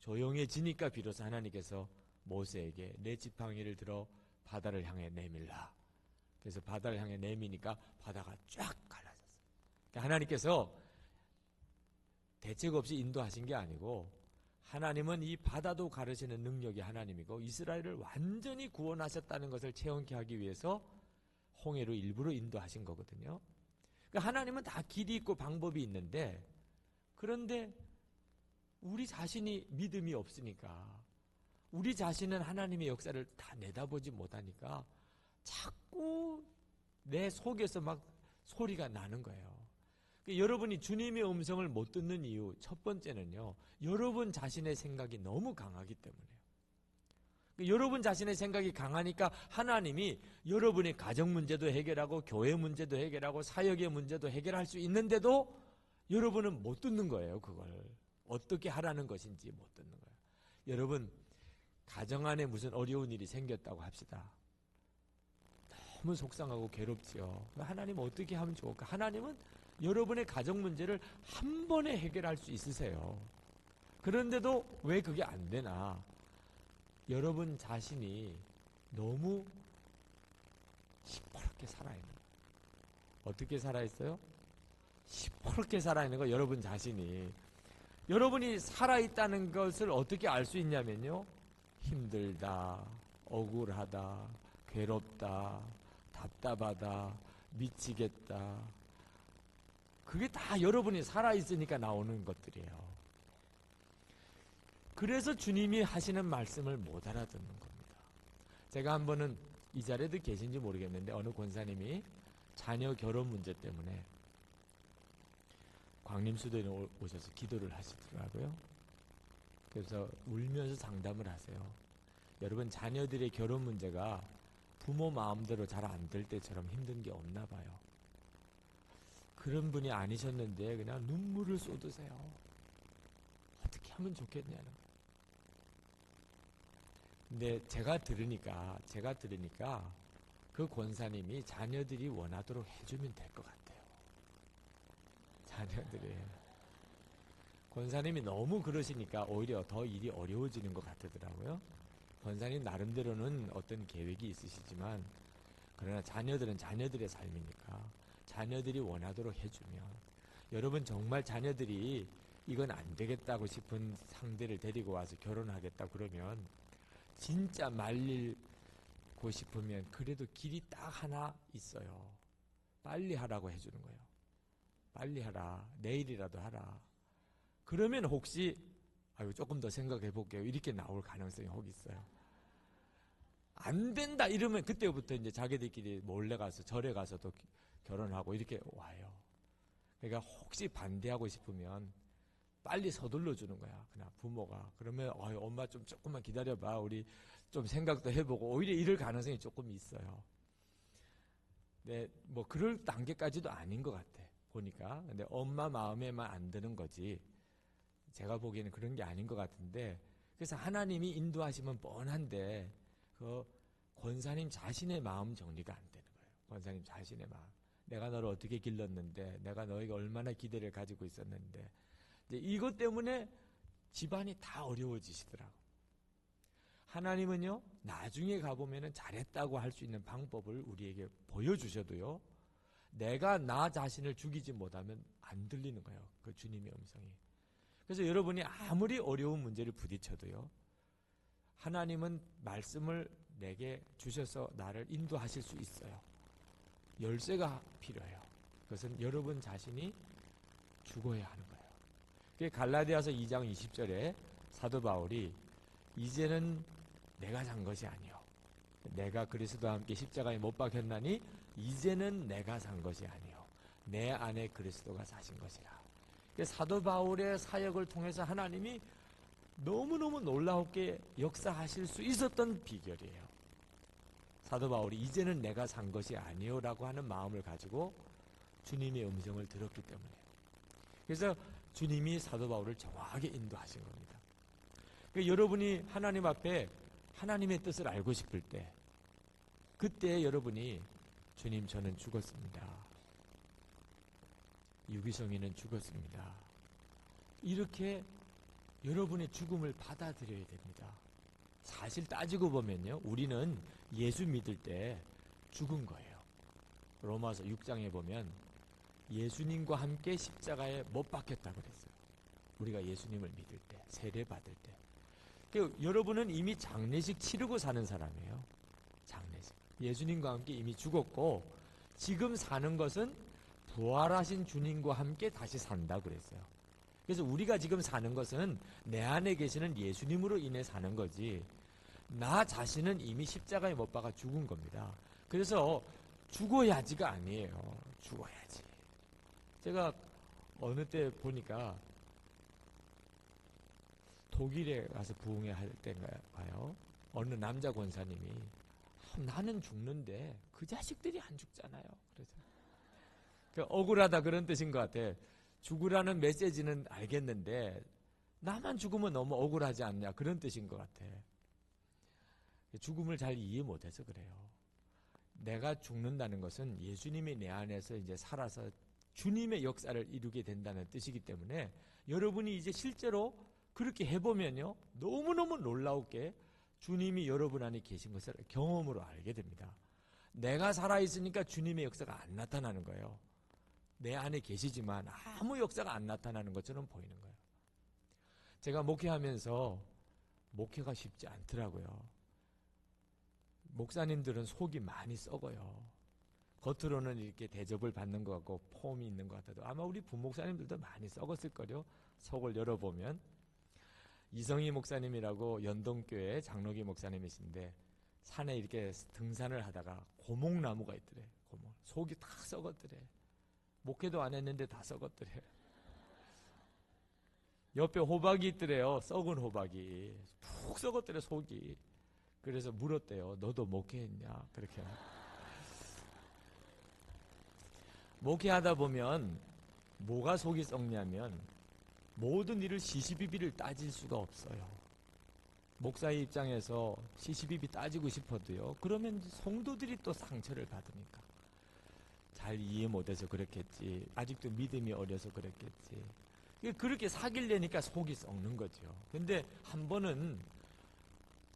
조용해지니까 비로소 하나님께서 모세에게 내 지팡이를 들어 바다를 향해 내밀라. 그래서 바다를 향해 내미니까 바다가 쫙 갈라졌어요. 그러니까 하나님께서 대책 없이 인도하신 게 아니고 하나님은 이 바다도 가르시는 능력이 하나님이고 이스라엘을 완전히 구원하셨다는 것을 체험케 하기 위해서 홍해로 일부러 인도하신 거거든요. 그러니까 하나님은 다 길이 있고 방법이 있는데 그런데 우리 자신이 믿음이 없으니까 우리 자신은 하나님의 역사를 다 내다보지 못하니까 자꾸 내 속에서 막 소리가 나는 거예요. 그러니까 여러분이 주님의 음성을 못 듣는 이유 첫 번째는요, 여러분 자신의 생각이 너무 강하기 때문이에요. 그러니까 여러분 자신의 생각이 강하니까 하나님이 여러분의 가정 문제도 해결하고 교회 문제도 해결하고 사역의 문제도 해결할 수 있는데도 여러분은 못 듣는 거예요. 그걸 어떻게 하라는 것인지 못 듣는 거예요. 여러분 가정 안에 무슨 어려운 일이 생겼다고 합시다. 너무 속상하고 괴롭지요. 하나님 어떻게 하면 좋을까? 하나님은 여러분의 가정 문제를 한 번에 해결할 수 있으세요. 그런데도 왜 그게 안 되나? 여러분 자신이 너무 시퍼렇게 살아있는 거예요. 어떻게 살아있어요? 시퍼렇게 살아있는 거 여러분 자신이. 여러분이 살아있다는 것을 어떻게 알 수 있냐면요, 힘들다, 억울하다, 괴롭다, 답답하다, 미치겠다, 그게 다 여러분이 살아있으니까 나오는 것들이에요. 그래서 주님이 하시는 말씀을 못 알아듣는 겁니다. 제가 한 번은 이 자리에도 계신지 모르겠는데 어느 권사님이 자녀 결혼 문제 때문에 광림수도에 오셔서 기도를 하시더라고요. 그래서 울면서 상담을 하세요. 여러분, 자녀들의 결혼 문제가 부모 마음대로 잘 안 될 때처럼 힘든 게 없나 봐요. 그런 분이 아니셨는데 그냥 눈물을 쏟으세요. 어떻게 하면 좋겠냐는. 근데 제가 들으니까 그 권사님이 자녀들이 원하도록 해주면 될 것 같아요. 자녀들이. 권사님이 너무 그러시니까 오히려 더 일이 어려워지는 것 같더라고요. 권사님 나름대로는 어떤 계획이 있으시지만, 그러나 자녀들은 자녀들의 삶이니까 자녀들이 원하도록 해주면, 여러분 정말 자녀들이 이건 안 되겠다고 싶은 상대를 데리고 와서 결혼하겠다 그러면 진짜 말리고 싶으면 그래도 길이 딱 하나 있어요. 빨리 하라고 해주는 거예요. 빨리 하라. 내일이라도 하라. 그러면 혹시 아유 조금 더 생각해 볼게요. 이렇게 나올 가능성이 혹 있어요. 안 된다 이러면 그때부터 이제 자기들끼리 몰래 가서 절에 가서도 결혼하고 이렇게 와요. 그러니까 혹시 반대하고 싶으면 빨리 서둘러 주는 거야. 그냥 부모가. 그러면 엄마 좀 조금만 기다려봐. 우리 좀 생각도 해보고 오히려 이럴 가능성이 조금 있어요. 네, 뭐 그럴 단계까지도 아닌 것 같아. 보니까. 근데 엄마 마음에만 안 드는 거지. 제가 보기에는 그런 게 아닌 것 같은데, 그래서 하나님이 인도하시면 뻔한데 그 권사님 자신의 마음 정리가 안 되는 거예요. 권사님 자신의 마음. 내가 너를 어떻게 길렀는데, 내가 너에게 얼마나 기대를 가지고 있었는데, 이제 이것 때문에 집안이 다 어려워지시더라고. 하나님은요, 나중에 가보면은 잘했다고 할 수 있는 방법을 우리에게 보여주셔도요, 내가 나 자신을 죽이지 못하면 안 들리는 거예요. 그 주님의 음성이. 그래서 여러분이 아무리 어려운 문제를 부딪혀도요, 하나님은 말씀을 내게 주셔서 나를 인도하실 수 있어요. 열쇠가 필요해요. 그것은 여러분 자신이 죽어야 하는 거예요. 갈라디아서 2장 20절에 사도 바울이 이제는 내가 산 것이 아니요 내가 그리스도와 함께 십자가에 못 박혔나니 이제는 내가 산 것이 아니요 내 안에 그리스도가 사신 것이라. 사도 바울의 사역을 통해서 하나님이 너무너무 놀라웠게 역사하실 수 있었던 비결이에요. 사도 바울이 이제는 내가 산 것이 아니요 라고 하는 마음을 가지고 주님의 음성을 들었기 때문에. 그래서 주님이 사도 바울을 정확하게 인도하신 겁니다. 그러니까 여러분이 하나님 앞에 하나님의 뜻을 알고 싶을 때, 그때 여러분이 주님 저는 죽었습니다. 유기성이는 죽었습니다. 이렇게 여러분의 죽음을 받아들여야 됩니다. 사실 따지고 보면요, 우리는 예수 믿을 때 죽은 거예요. 로마서 6장에 보면 예수님과 함께 십자가에 못 박혔다고 그랬어요. 우리가 예수님을 믿을 때, 세례 받을 때. 그러니까 여러분은 이미 장례식 치르고 사는 사람이에요. 장례식. 예수님과 함께 이미 죽었고 지금 사는 것은 부활하신 주님과 함께 다시 산다 그랬어요. 그래서 우리가 지금 사는 것은 내 안에 계시는 예수님으로 인해 사는 거지, 나 자신은 이미 십자가에 못 박아 죽은 겁니다. 그래서 죽어야지가 아니에요. 죽어야지. 제가 어느 때 보니까 독일에 가서 부흥회 할 때인가요? 어느 남자 권사님이 나는 죽는데 그 자식들이 안 죽잖아요. 그래서 억울하다 그런 뜻인 것 같아. 죽으라는 메시지는 알겠는데 나만 죽으면 너무 억울하지 않냐 그런 뜻인 것 같아. 죽음을 잘 이해 못해서 그래요. 내가 죽는다는 것은 예수님이 내 안에서 이제 살아서 주님의 역사를 이루게 된다는 뜻이기 때문에 여러분이 이제 실제로 그렇게 해보면요, 너무너무 놀라웠게 주님이 여러분 안에 계신 것을 경험으로 알게 됩니다. 내가 살아있으니까 주님의 역사가 안 나타나는 거예요. 내 안에 계시지만 아무 역사가 안 나타나는 것처럼 보이는 거예요. 제가 목회하면서 목회가 쉽지 않더라고요. 목사님들은 속이 많이 썩어요. 겉으로는 이렇게 대접을 받는 것 같고 폼이 있는 것 같아도 아마 우리 부목사님들도 많이 썩었을걸요. 속을 열어보면. 이성희 목사님이라고 연동교회 장로기 목사님이신데 산에 이렇게 등산을 하다가 고목나무가 있더래. 속이 다 썩었더래. 목회도 안 했는데 다 썩었더래. 옆에 호박이 있더래요. 썩은 호박이. 푹 썩었더래, 속이. 그래서 물었대요. 너도 목회했냐? 그렇게. 목회하다 보면 뭐가 속이 썩냐면 모든 일을 시시비비를 따질 수가 없어요. 목사의 입장에서 시시비비 따지고 싶어도요. 그러면 성도들이 또 상처를 받으니까. 잘 이해 못해서 그랬겠지. 아직도 믿음이 어려서 그랬겠지. 그렇게 사귀려니까 속이 썩는 거죠. 근데 한 번은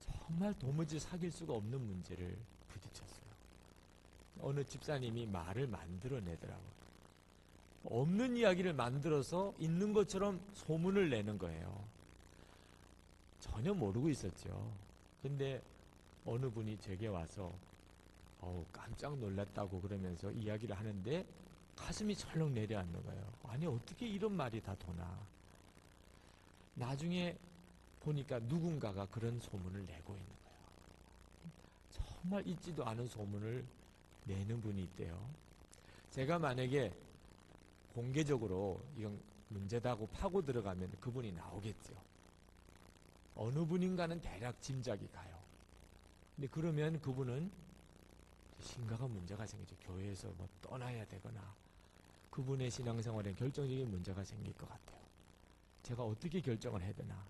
정말 도무지 사귈 수가 없는 문제를 부딪혔어요. 어느 집사님이 말을 만들어내더라고요. 없는 이야기를 만들어서 있는 것처럼 소문을 내는 거예요. 전혀 모르고 있었죠. 근데 어느 분이 제게 와서 깜짝 놀랐다고 그러면서 이야기를 하는데 가슴이 철렁 내려앉는 거예요. 아니 어떻게 이런 말이 다 도나. 나중에 보니까 누군가가 그런 소문을 내고 있는 거예요. 정말 있지도 않은 소문을 내는 분이 있대요. 제가 만약에 공개적으로 이건 문제다고 파고 들어가면 그분이 나오겠죠. 어느 분인가는 대략 짐작이 가요. 근데 그러면 그분은 심각한 문제가 생기죠. 교회에서 뭐 떠나야 되거나 그분의 신앙생활에 결정적인 문제가 생길 것 같아요. 제가 어떻게 결정을 해야 되나?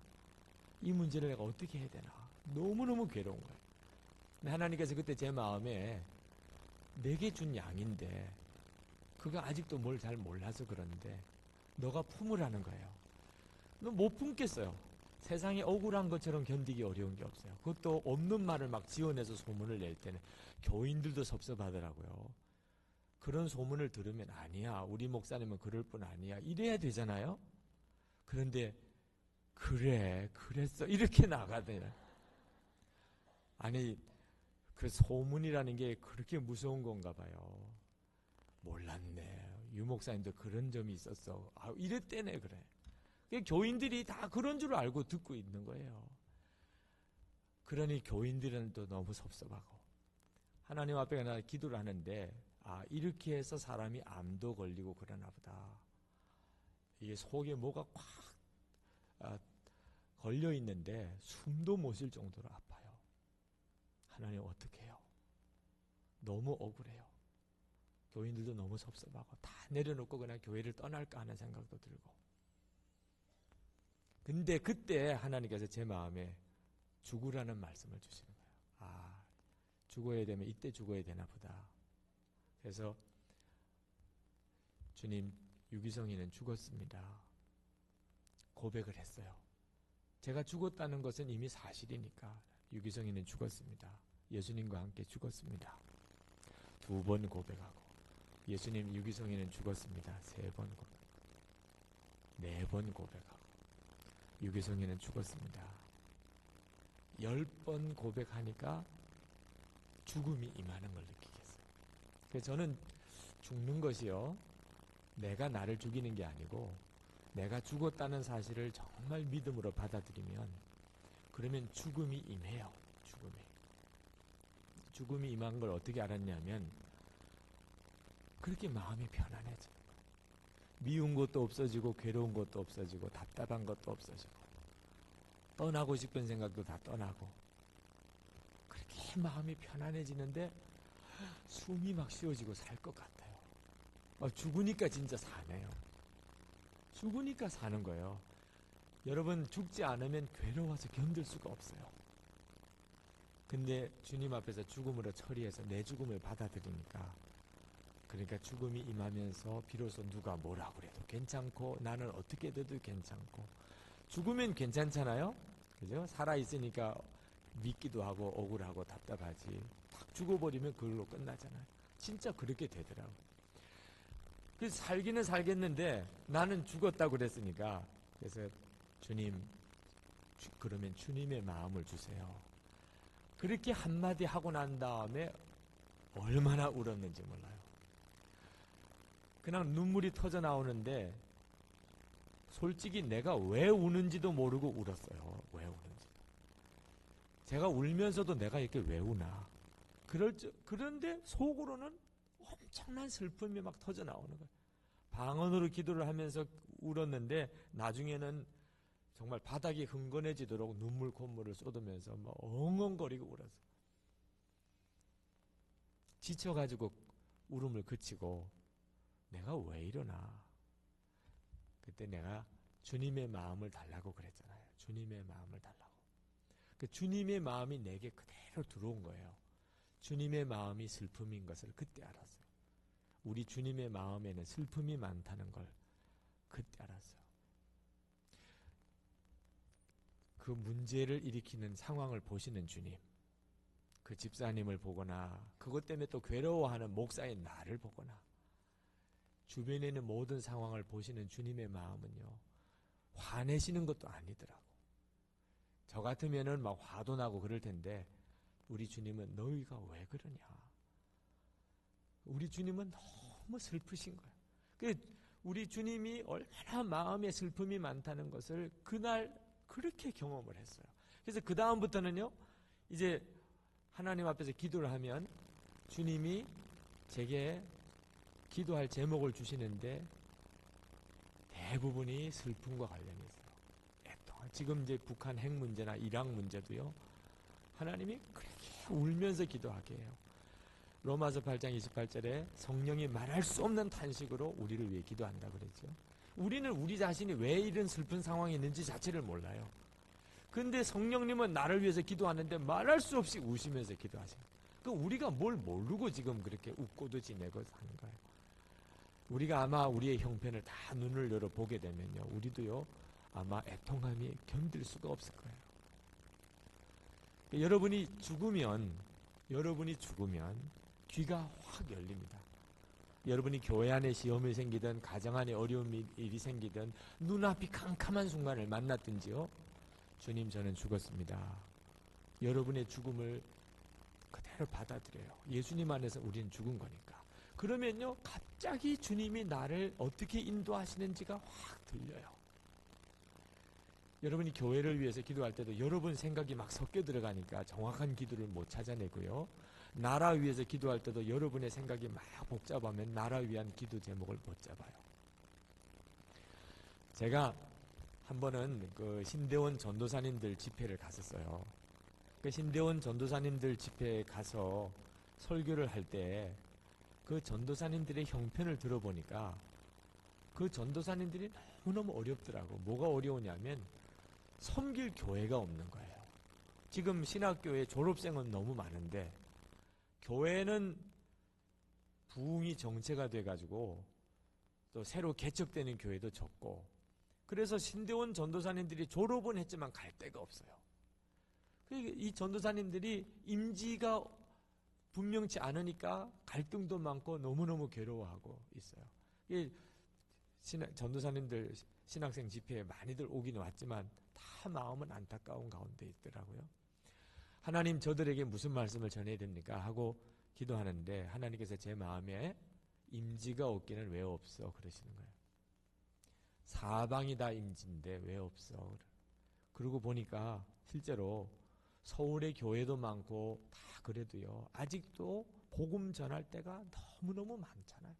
이 문제를 내가 어떻게 해야 되나? 너무너무 괴로운 거예요. 근데 하나님께서 그때 제 마음에 내게 준 양인데 그가 아직도 뭘 잘 몰라서 그러는데 너가 품으라는 거예요. 너 못 품겠어요. 세상에 억울한 것처럼 견디기 어려운 게 없어요. 그것도 없는 말을 막 지어내서 소문을 낼 때는 교인들도 섭섭하더라고요. 그런 소문을 들으면 아니야. 우리 목사님은 그럴 뿐 아니야. 이래야 되잖아요. 그런데 그래, 그랬어. 이렇게 나가대요. 아니, 그 소문이라는 게 그렇게 무서운 건가 봐요. 몰랐네. 유 목사님도 그런 점이 있었어. 이랬대네, 그래. 교인들이 다 그런 줄 알고 듣고 있는 거예요. 그러니 교인들은 또 너무 섭섭하고 하나님 앞에 나 기도를 하는데 이렇게 해서 사람이 암도 걸리고 그러나 보다. 이게 속에 뭐가 꽉 걸려 있는데 숨도 못 쉴 정도로 아파요. 하나님 어떻게 해요? 너무 억울해요. 교인들도 너무 섭섭하고 다 내려놓고 그냥 교회를 떠날까 하는 생각도 들고. 근데 그때 하나님께서 제 마음에 죽으라는 말씀을 주시는 거예요. 죽어야 되면 이때 죽어야 되나 보다. 그래서 주님, 유기성이는 죽었습니다. 고백을 했어요. 제가 죽었다는 것은 이미 사실이니까 유기성이는 죽었습니다. 예수님과 함께 죽었습니다. 2번 고백하고 예수님 유기성이는 죽었습니다. 3번 고백, 4번 고백하고 유기성이는 죽었습니다. 10번 고백하니까 죽음이 임하는 걸 느끼겠어요. 그래서 저는 죽는 것이요, 내가 나를 죽이는 게 아니고 내가 죽었다는 사실을 정말 믿음으로 받아들이면 그러면 죽음이 임해요. 죽음이 임한 걸 어떻게 알았냐면 그렇게 마음이 편안해져요. 미운 것도 없어지고 괴로운 것도 없어지고 답답한 것도 없어지고 떠나고 싶은 생각도 다 떠나고 그렇게 마음이 편안해지는데 숨이 막 쉬어지고 살 것 같아요. 죽으니까 진짜 사네요. 죽으니까 사는 거예요. 여러분, 죽지 않으면 괴로워서 견딜 수가 없어요. 근데 주님 앞에서 죽음으로 처리해서 내 죽음을 받아들이니까, 그러니까 죽음이 임하면서 비로소 누가 뭐라 그래도 괜찮고 나는 어떻게 돼도 괜찮고, 죽으면 괜찮잖아요. 그죠? 살아있으니까 믿기도 하고 억울하고 답답하지. 딱 죽어버리면 그걸로 끝나잖아요. 진짜 그렇게 되더라고요. 그래서 살기는 살겠는데 나는 죽었다고 그랬으니까, 그래서 주님, 그러면 주님의 마음을 주세요. 그렇게 한마디 하고 난 다음에 얼마나 울었는지 몰라요. 그냥 눈물이 터져 나오는데 솔직히 내가 왜 우는지도 모르고 울었어요. 왜 우는지. 제가 울면서도 내가 이렇게 왜 우나. 그런데 속으로는 엄청난 슬픔이 막 터져 나오는 거예요. 방언으로 기도를 하면서 울었는데 나중에는 정말 바닥이 흥건해지도록 눈물 콧물을 쏟으면서 막 엉엉거리고 울었어요. 지쳐가지고 울음을 그치고 내가 왜 이러나. 그때 내가 주님의 마음을 달라고 그랬잖아요. 주님의 마음을 달라고. 그 주님의 마음이 내게 그대로 들어온 거예요. 주님의 마음이 슬픔인 것을 그때 알았어요. 우리 주님의 마음에는 슬픔이 많다는 걸 그때 알았어요. 그 문제를 일으키는 상황을 보시는 주님, 그 집사님을 보거나 그것 때문에 또 괴로워하는 목사인 나를 보거나 주변에 있는 모든 상황을 보시는 주님의 마음은요, 화내시는 것도 아니더라고. 저 같으면은 막 화도 나고 그럴 텐데 우리 주님은 너희가 왜 그러냐. 우리 주님은 너무 슬프신 거예요. 우리 주님이 얼마나 마음에 슬픔이 많다는 것을 그날 그렇게 경험을 했어요. 그래서 그 다음부터는요, 이제 하나님 앞에서 기도를 하면 주님이 제게 기도할 제목을 주시는데 대부분이 슬픔과 관련이 있어요. 지금 이제 북한 핵 문제나 이란 문제도요, 하나님이 그렇게 울면서 기도하게 해요. 로마서 8장 28절에 성령이 말할 수 없는 탄식으로 우리를 위해 기도한다 그랬죠. 우리는 우리 자신이 왜 이런 슬픈 상황이 있는지 자체를 몰라요. 근데 성령님은 나를 위해서 기도하는데 말할 수 없이 우시면서 기도하세요. 우리가 뭘 모르고 지금 그렇게 웃고도 지내고 사는 거예요. 우리가 아마 우리의 형편을 다 눈을 열어 보게 되면요, 우리도요 아마 애통함이 견딜 수가 없을 거예요. 여러분이 죽으면 귀가 확 열립니다. 여러분이 교회 안에 시험이 생기든 가정 안에 어려운 일이 생기든 눈앞이 캄캄한 순간을 만났든지요, 주님 저는 죽었습니다. 여러분의 죽음을 그대로 받아들여요. 예수님 안에서 우리는 죽은 거니까. 그러면요 갑자기 주님이 나를 어떻게 인도하시는지가 확 들려요. 여러분이 교회를 위해서 기도할 때도 여러분 생각이 막 섞여 들어가니까 정확한 기도를 못 찾아내고요, 나라 위해서 기도할 때도 여러분의 생각이 막 복잡하면 나라 위한 기도 제목을 못 잡아요. 제가 한 번은 그 신대원 전도사님들 집회를 갔었어요. 그 신대원 전도사님들 집회에 가서 설교를 할 때 그 전도사님들의 형편을 들어보니까 그 전도사님들이 너무너무 어렵더라고. 뭐가 어려우냐면 섬길 교회가 없는 거예요. 지금 신학교에 졸업생은 너무 많은데 교회는 부흥이 정체가 돼가지고 또 새로 개척되는 교회도 적고, 그래서 신대원 전도사님들이 졸업은 했지만 갈 데가 없어요. 이 전도사님들이 임지가 분명치 않으니까 갈등도 많고 너무너무 괴로워하고 있어요. 전도사님들 신학생 집회에 많이들 오긴 왔지만 다 마음은 안타까운 가운데 있더라고요. 하나님 저들에게 무슨 말씀을 전해야 됩니까? 하고 기도하는데 하나님께서 제 마음에 임지가 없기는 왜 없어? 그러시는 거예요. 사방이 다 임지인데 왜 없어? 그러고 보니까 실제로 서울의 교회도 많고 다 그래도요, 아직도 복음 전할 때가 너무너무 많잖아요.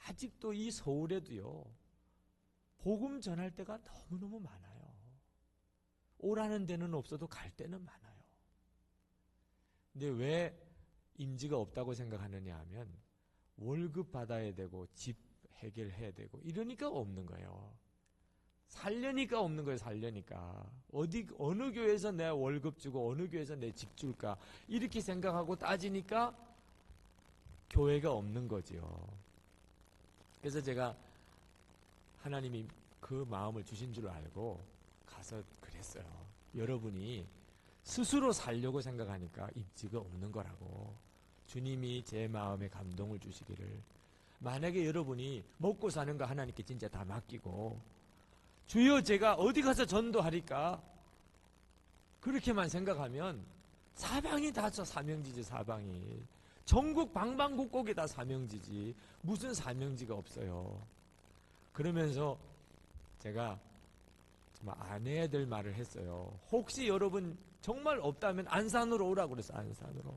아직도 이 서울에도요 복음 전할 때가 너무너무 많아요. 오라는 데는 없어도 갈 데는 많아요. 근데 왜 임지가 없다고 생각하느냐 하면 월급 받아야 되고 집 해결해야 되고 이러니까 없는 거예요. 살려니까 없는 거예요. 살려니까. 어느 교회에서 내 월급 주고 어느 교회에서 내 집 줄까 이렇게 생각하고 따지니까 교회가 없는 거지요. 그래서 제가 하나님이 그 마음을 주신 줄 알고 가서 그랬어요. 여러분이 스스로 살려고 생각하니까 임지가 없는 거라고. 주님이 제 마음에 감동을 주시기를, 만약에 여러분이 먹고 사는 거 하나님께 진짜 다 맡기고 주여 제가 어디 가서 전도하리까 그렇게만 생각하면 사방이 다 저 사명지지. 사방이 전국 방방곡곡에 다 사명지지 무슨 사명지가 없어요. 그러면서 제가 정말 안 해야 될 말을 했어요. 혹시 여러분 정말 없다면 안산으로 오라고 그랬어요. 안산으로.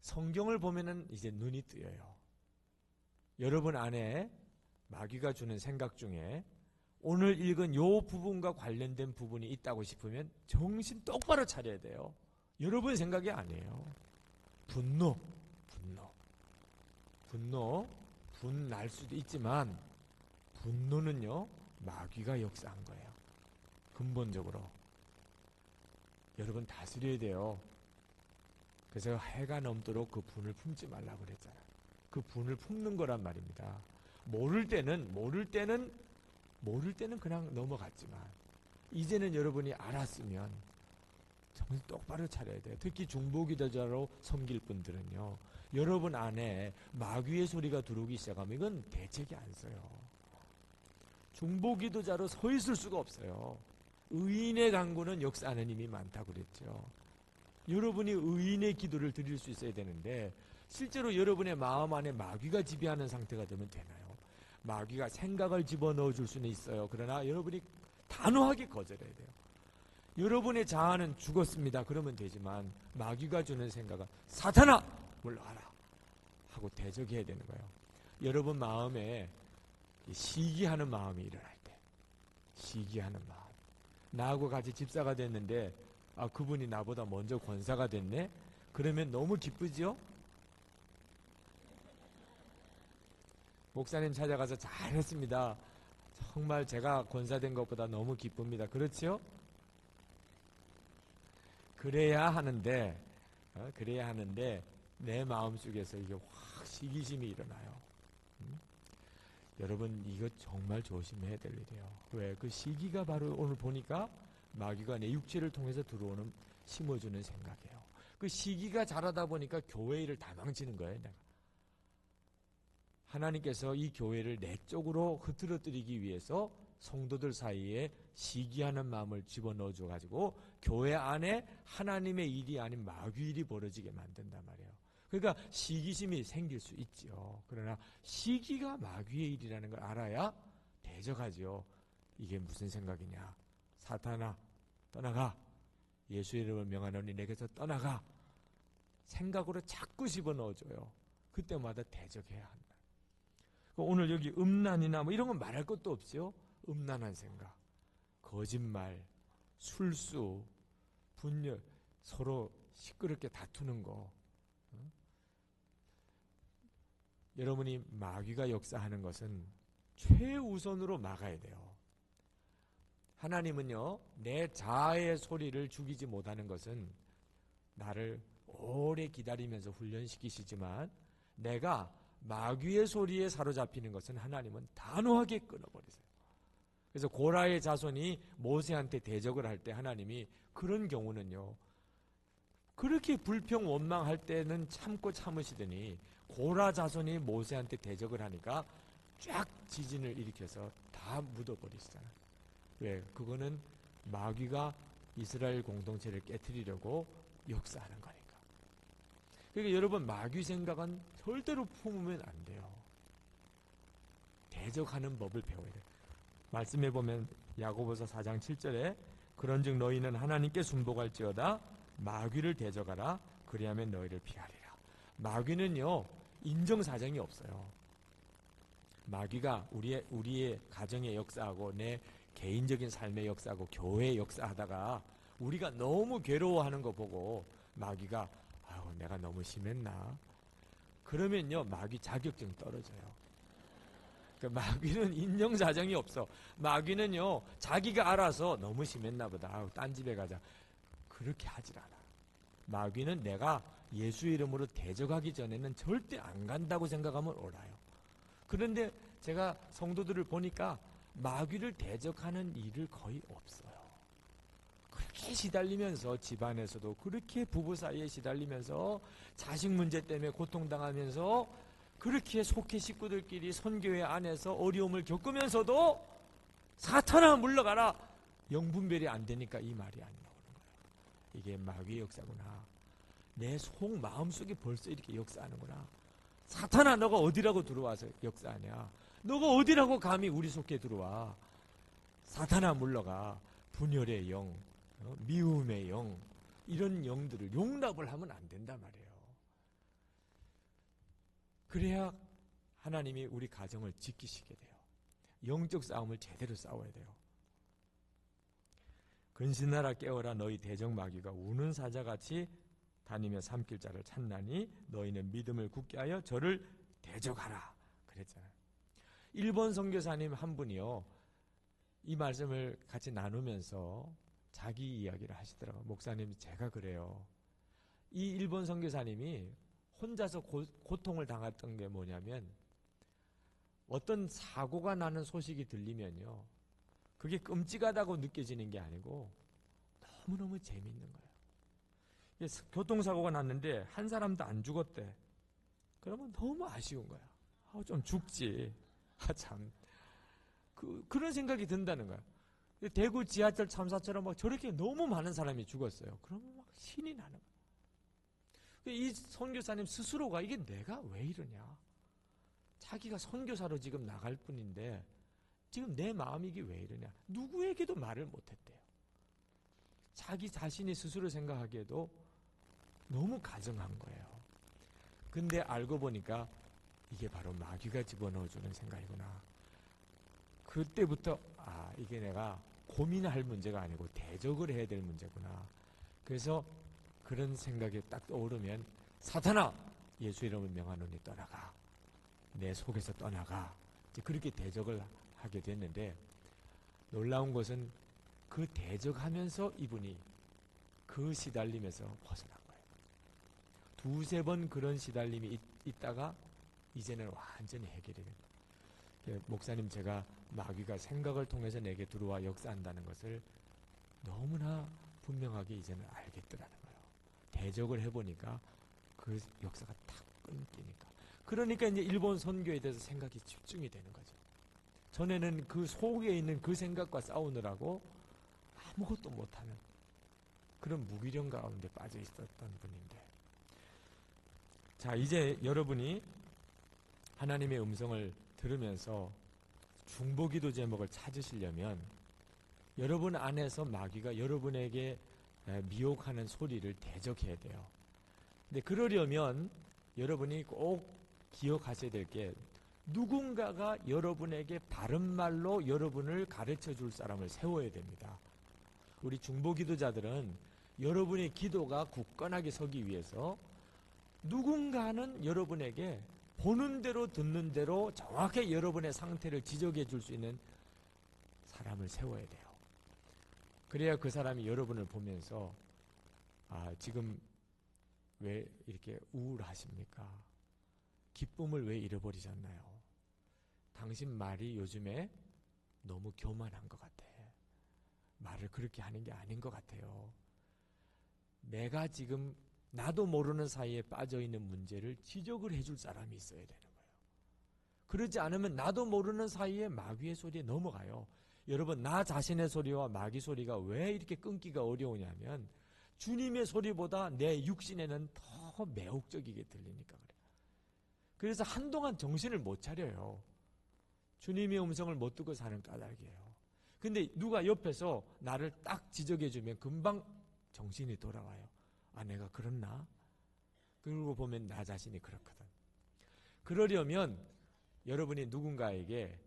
성경을 보면은 이제 눈이 뜨여요. 여러분 안에 마귀가 주는 생각 중에 오늘 읽은 요 부분과 관련된 부분이 있다고 싶으면 정신 똑바로 차려야 돼요. 여러분 생각이 아니에요. 분노, 분날 수도 있지만 분노는요, 마귀가 역사한 거예요. 근본적으로. 여러분 다스려야 돼요. 그래서 해가 넘도록 그 분을 품지 말라고 그랬잖아요. 그 분을 품는 거란 말입니다. 모를 때는 그냥 넘어갔지만 이제는 여러분이 알았으면 정신 똑바로 차려야 돼요. 특히 중보기도자로 섬길 분들은요, 여러분 안에 마귀의 소리가 들어오기 시작하면 이건 대책이 안 서요. 중보기도자로 서 있을 수가 없어요. 의인의 강구는 역사하는 힘이 많다고 그랬죠. 여러분이 의인의 기도를 드릴 수 있어야 되는데 실제로 여러분의 마음 안에 마귀가 지배하는 상태가 되면 되나요? 마귀가 생각을 집어넣어 줄 수는 있어요. 그러나 여러분이 단호하게 거절해야 돼요. 여러분의 자아는 죽었습니다. 그러면 되지만 마귀가 주는 생각은 사탄아! 물러가라! 하고 대적해야 되는 거예요. 여러분 마음에 시기하는 마음이 일어날 때, 시기하는 마음. 나하고 같이 집사가 됐는데 그분이 나보다 먼저 권사가 됐네? 그러면 너무 기쁘죠? 목사님 찾아가서 잘했습니다. 정말 제가 권사된 것보다 너무 기쁩니다. 그렇죠? 그래야 하는데 내 마음속에서 이게 확 시기심이 일어나요. 여러분 이거 정말 조심해야 될 일이에요. 왜? 그 시기가 바로 오늘 보니까 마귀가 내 육체를 통해서 들어오는 심어주는 생각이에요. 그 시기가 자라다 보니까 교회 일을 다 망치는 거예요. 내가. 하나님께서 이 교회를 내 쪽으로 흐트러뜨리기 위해서 성도들 사이에 시기하는 마음을 집어넣어 줘가지고 교회 안에 하나님의 일이 아닌 마귀 일이 벌어지게 만든단 말이에요. 그러니까 시기심이 생길 수 있죠. 그러나 시기가 마귀의 일이라는 걸 알아야 대적하죠. 이게 무슨 생각이냐? 사탄아 떠나가. 예수의 이름을 명하노니 내게서 떠나가. 생각으로 자꾸 집어넣어줘요. 그때마다 대적해야 한다. 오늘 여기 음란이나 뭐 이런 건 말할 것도 없죠. 음란한 생각, 거짓말, 술수, 분열, 서로 시끄럽게 다투는 거. 여러분이 마귀가 역사하는 것은 최우선으로 막아야 돼요. 하나님은요, 내 자아의 소리를 죽이지 못하는 것은 나를 오래 기다리면서 훈련시키시지만 내가 마귀의 소리에 사로잡히는 것은 하나님은 단호하게 끊어버리세요. 그래서 고라의 자손이 모세한테 대적을 할 때 하나님이 그런 경우는요, 그렇게 불평 원망할 때는 참고 참으시더니 고라 자손이 모세한테 대적을 하니까 쫙 지진을 일으켜서 다 묻어버리시잖아요. 왜? 그거는 마귀가 이스라엘 공동체를 깨트리려고 역사하는 거니까. 그러니까 여러분 마귀 생각은 절대로 품으면 안 돼요. 대적하는 법을 배워야 돼요. 말씀해 보면 야고보서 4장 7절에 그런즉 너희는 하나님께 순복할지어다 마귀를 대적하라 그리하면 너희를 피하리라. 마귀는요 인정사정이 없어요. 마귀가 우리의 가정의 역사하고 내 개인적인 삶의 역사하고 교회의 역사하다가 우리가 너무 괴로워하는 거 보고 마귀가 내가 너무 심했나? 그러면요 마귀 자격증 떨어져요. 그러니까 마귀는 인정사정이 없어. 마귀는요 자기가 알아서 너무 심했나 보다. 딴 집에 가자. 그렇게 하질 않아. 마귀는 내가 예수 이름으로 대적하기 전에는 절대 안 간다고 생각하면 옳아요. 그런데 제가 성도들을 보니까 마귀를 대적하는 일을 거의 없어요. 그렇게 시달리면서 집안에서도 그렇게 부부 사이에 시달리면서 자식 문제 때문에 고통당하면서 그렇게 속해 식구들끼리 선교회 안에서 어려움을 겪으면서도 사탄아 물러가라. 영분별이 안 되니까 이 말이 안 나오는 거예요. 이게 마귀의 역사구나. 내 속 마음속에 벌써 이렇게 역사하는구나. 사탄아 너가 어디라고 들어와서 역사하냐. 너가 어디라고 감히 우리 속에 들어와. 사탄아 물러가. 분열의 영, 미움의 영, 이런 영들을 용납을 하면 안 된단 말이에요. 그래야 하나님이 우리 가정을 지키시게 돼요. 영적 싸움을 제대로 싸워야 돼요. 근신하라 깨어라 너희 대적 마귀가 우는 사자같이 다니며 삼킬 자를 찾나니 너희는 믿음을 굳게 하여 저를 대적하라 그랬잖아요. 일본 선교사님 한 분이요, 이 말씀을 같이 나누면서 자기 이야기를 하시더라고요. 목사님, 제가 그래요. 이 일본 선교사님이 혼자서 고통을 당했던 게 뭐냐면, 어떤 사고가 나는 소식이 들리면요, 그게 끔찍하다고 느껴지는 게 아니고 너무너무 재미있는 거예요. 교통사고가 났는데 한 사람도 안 죽었대. 그러면 너무 아쉬운 거야. 좀 죽지. 참. 그런 생각이 든다는 거야. 대구 지하철 참사처럼 막 저렇게 너무 많은 사람이 죽었어요. 그러면 막 신이 나는 거야. 이 선교사님 스스로가 이게 내가 왜 이러냐. 자기가 선교사로 지금 나갈 뿐인데 지금 내 마음이 이게 왜 이러냐. 누구에게도 말을 못했대요. 자기 자신이 스스로 생각하기에도 너무 가증한 거예요. 근데 알고 보니까 이게 바로 마귀가 집어넣어주는 생각이구나. 그때부터 이게 내가 고민할 문제가 아니고 대적을 해야 될 문제구나. 그래서 그런 생각이 딱 떠오르면 사탄아 예수 이름을 명하노니 떠나가. 내 속에서 떠나가. 이제 그렇게 대적을 하게 됐는데 놀라운 것은 그 대적하면서 이분이 그 시달림에서 벗어난 거예요. 두세 번 그런 시달림이 있다가 이제는 완전히 해결이 됩니다. 목사님, 제가 마귀가 생각을 통해서 내게 들어와 역사한다는 것을 너무나 분명하게 이제는 알겠더라는 거예요. 대적을 해보니까 그 역사가 탁 끊기니까. 그러니까 이제 일본 선교에 대해서 생각이 집중이 되는 거죠. 전에는 그 속에 있는 그 생각과 싸우느라고 아무것도 못하는 그런 무기력 가운데 빠져 있었던 분인데, 자, 이제 여러분이 하나님의 음성을 들으면서 중보기도 제목을 찾으시려면 여러분 안에서 마귀가 여러분에게 미혹하는 소리를 대적해야 돼요. 근데 그러려면 여러분이 꼭 기억하셔야 될 게, 누군가가 여러분에게 바른 말로 여러분을 가르쳐 줄 사람을 세워야 됩니다. 우리 중보기도자들은 여러분의 기도가 굳건하게 서기 위해서 누군가는 여러분에게 보는 대로 듣는 대로 정확하게 여러분의 상태를 지적해 줄 수 있는 사람을 세워야 돼요. 그래야 그 사람이 여러분을 보면서 지금 왜 이렇게 우울하십니까? 기쁨을 왜 잃어버리셨나요? 당신 말이 요즘에 너무 교만한 것 같아. 말을 그렇게 하는 게 아닌 것 같아요. 내가 지금 나도 모르는 사이에 빠져있는 문제를 지적을 해줄 사람이 있어야 되는 거예요. 그러지 않으면 나도 모르는 사이에 마귀의 소리에 넘어가요. 여러분, 나 자신의 소리와 마귀 소리가 왜 이렇게 끊기가 어려우냐면 주님의 소리보다 내 육신에는 더 매혹적이게 들리니까 그래요. 그래서 한동안 정신을 못 차려요. 주님의 음성을 못 듣고 사는 까닭이에요. 근데 누가 옆에서 나를 딱 지적해주면 금방 정신이 돌아와요. 내가 그렇나? 그러고 보면 나 자신이 그렇거든. 그러려면 여러분이 누군가에게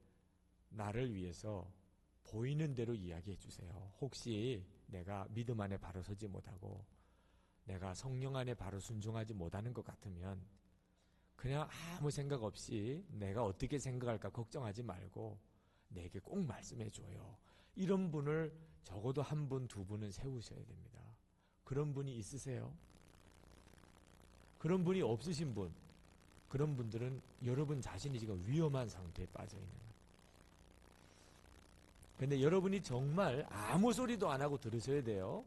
나를 위해서 보이는 대로 이야기해 주세요. 혹시 내가 믿음 안에 바로 서지 못하고 내가 성령 안에 바로 순종하지 못하는 것 같으면 그냥 아무 생각 없이 내가 어떻게 생각할까 걱정하지 말고 내게 꼭 말씀해 줘요. 이런 분을 적어도 한 분, 두 분은 세우셔야 됩니다. 그런 분이 있으세요? 그런 분이 없으신 분, 그런 분들은 여러분 자신이 지금 위험한 상태에 빠져 있는 거예요. 그런데 여러분이 정말 아무 소리도 안 하고 들으셔야 돼요.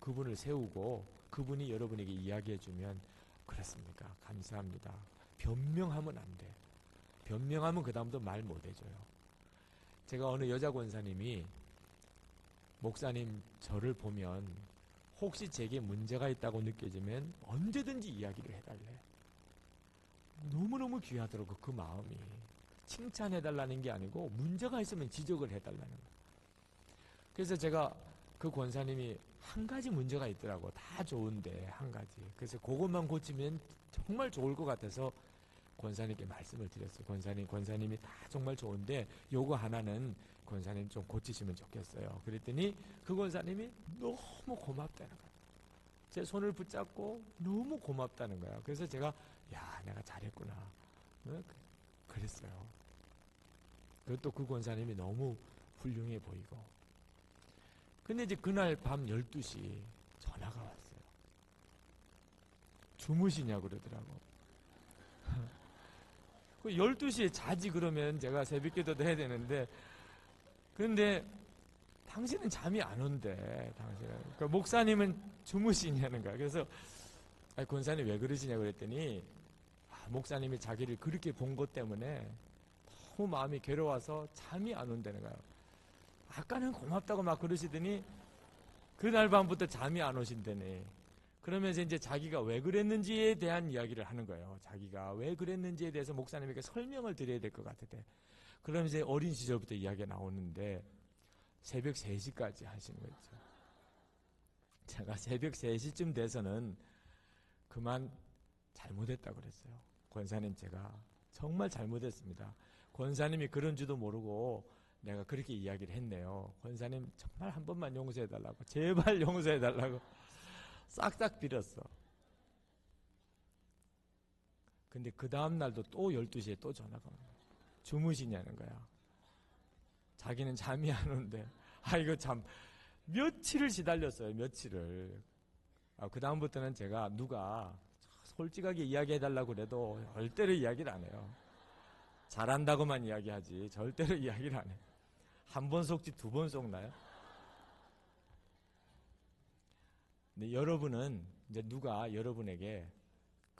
그분을 세우고 그분이 여러분에게 이야기해 주면 그렇습니까? 감사합니다. 변명하면 안 돼. 변명하면 그 다음부터 말 못 해줘요. 제가 어느 여자 권사님이 목사님 저를 보면 혹시 제게 문제가 있다고 느껴지면 언제든지 이야기를 해달래. 너무너무 귀하더라고. 그 마음이. 칭찬해달라는 게 아니고 문제가 있으면 지적을 해달라는 거예요. 그래서 제가 그 권사님이 한 가지 문제가 있더라고. 다 좋은데 한 가지. 그래서 그것만 고치면 정말 좋을 것 같아서 권사님께 말씀을 드렸어요. 권사님이 다 정말 좋은데 요거 하나는 권사님 좀 고치시면 좋겠어요. 그랬더니 그 권사님이 너무 고맙다는 거예요. 제 손을 붙잡고 너무 고맙다는 거예요. 그래서 제가 내가 잘했구나 그랬어요. 그리고 또 그 권사님이 너무 훌륭해 보이고. 근데 이제 그날 밤 12시 전화가 왔어요. 주무시냐고 그러더라고. 그 12시에 자지 그러면 제가 새벽 기도도 해야 되는데, 그런데 당신은 잠이 안 온대. 당신은. 그러니까 목사님은 주무시냐는 거야. 그래서 권사님 왜 그러시냐고 그랬더니 목사님이 자기를 그렇게 본 것 때문에 너무 마음이 괴로워서 잠이 안 온다는 거야. 아까는 고맙다고 막 그러시더니 그날 밤부터 잠이 안 오신다네. 그러면서 이제 자기가 왜 그랬는지에 대한 이야기를 하는 거예요. 자기가 왜 그랬는지에 대해서 목사님에게 설명을 드려야 될 것 같은데, 그러면서 이제 어린 시절부터 이야기가 나오는데 새벽 3시까지 하시는 거죠. 제가 새벽 3시쯤 돼서는 그만 잘못했다고 그랬어요. 권사님, 제가 정말 잘못했습니다. 권사님이 그런 줄도 모르고 내가 그렇게 이야기를 했네요. 권사님 정말 한 번만 용서해달라고, 제발 용서해달라고 싹싹 빌었어. 근데 그 다음날도 또 12시에 또 전화가 온 거야. 주무시냐는 거야. 자기는 잠이 안 오는데. 이거 참 며칠을 시달렸어요. 며칠을. 그 다음부터는 제가 누가 솔직하게 이야기해달라고 그래도 절대로 이야기를 안 해요. 잘한다고만 이야기하지 절대로 이야기를 안 해요. 한 번 속지 2번 속나요? 근데 여러분은 이제 누가 여러분에게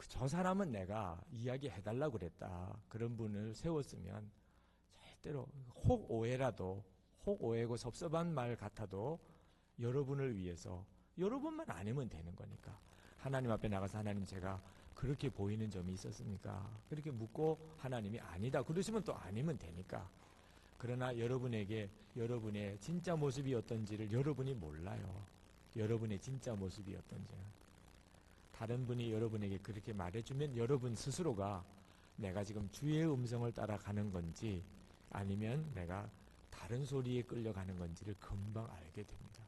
저 사람은 내가 이야기해달라고 그랬다, 그런 분을 세웠으면 절대로 혹 오해고 섭섭한 말 같아도 여러분을 위해서, 여러분만 아니면 되는 거니까 하나님 앞에 나가서 하나님, 제가 그렇게 보이는 점이 있었습니까? 그렇게 묻고 하나님이 아니다 그러시면 또 아니면 되니까. 그러나 여러분에게 여러분의 진짜 모습이 어떤지를 여러분이 몰라요. 여러분의 진짜 모습이 어떤지. 다른 분이 여러분에게 그렇게 말해주면 여러분 스스로가 내가 지금 주의 음성을 따라가는 건지 아니면 내가 다른 소리에 끌려가는 건지를 금방 알게 됩니다.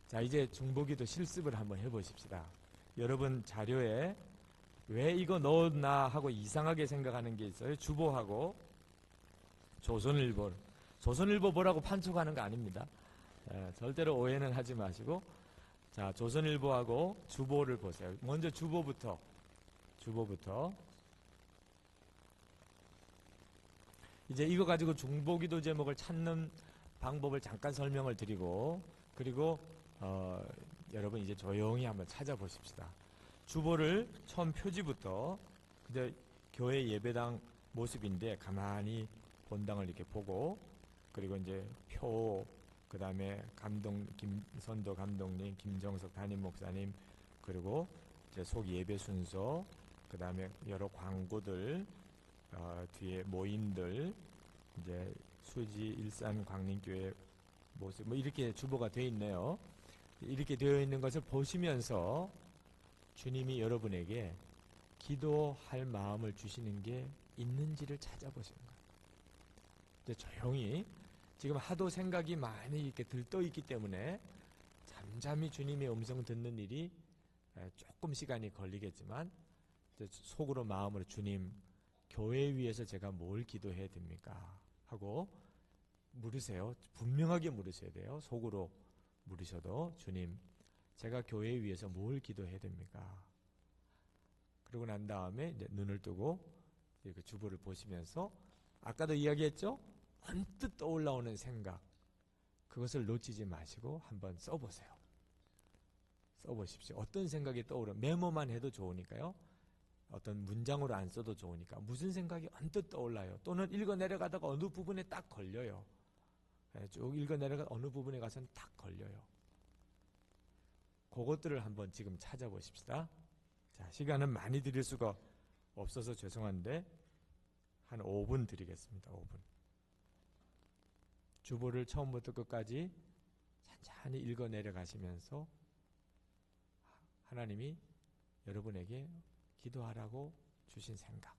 자, 이제 중보기도 실습을 한번 해보십시다. 여러분 자료에 왜 이거 넣었나 하고 이상하게 생각하는 게 있어요. 주보하고 조선일보 뭐라고 판촉하는 거 아닙니다. 절대로 오해는 하지 마시고, 자, 조선일보하고 주보를 보세요. 먼저 주보부터 이제 이거 가지고 중보기도 제목을 찾는 방법을 잠깐 설명을 드리고, 그리고 여러분 이제 조용히 한번 찾아보십시다. 주보를 처음 표지부터, 이제 교회 예배당 모습인데 가만히 본당을 이렇게 보고, 그리고 이제 표, 그 다음에 김선도 감독님, 김정석 담임 목사님, 그리고 이제 속 예배 순서, 그 다음에 여러 광고들, 뒤에 모임들, 이제 수지 일산 광림교회 모습, 뭐 이렇게 주보가 되어 있네요. 이렇게 되어 있는 것을 보시면서 주님이 여러분에게 기도할 마음을 주시는 게 있는지를 찾아보시는 거예요. 이제 조용히, 지금 하도 생각이 많이 이렇게 들떠 있기 때문에 잠잠히 주님의 음성 듣는 일이 조금 시간이 걸리겠지만, 속으로 마음으로 주님, 교회 위해서 제가 뭘 기도해야 됩니까? 하고 물으세요. 분명하게 물으셔야 돼요. 속으로 물으셔도, 주님, 제가 교회 위해서 뭘 기도해야 됩니까? 그러고 난 다음에 이제 눈을 뜨고 이렇게 주보를 보시면서 아까도 이야기했죠? 언뜻 떠올라오는 생각, 그것을 놓치지 마시고 한번 써보세요. 써보십시오. 어떤 생각이 떠오르, 메모만 해도 좋으니까요. 어떤 문장으로 안 써도 좋으니까 무슨 생각이 언뜻 떠올라요. 또는 읽어 내려가다가 어느 부분에 딱 걸려요. 쭉 읽어 내려가 어느 부분에 가서는 딱 걸려요. 그것들을 한번 지금 찾아보십시다. 자, 시간은 많이 드릴 수가 없어서 죄송한데 한 5분 드리겠습니다. 5분. 주보를 처음부터 끝까지 천천히 읽어 내려가시면서 하나님이 여러분에게 기도하라고 주신 생각.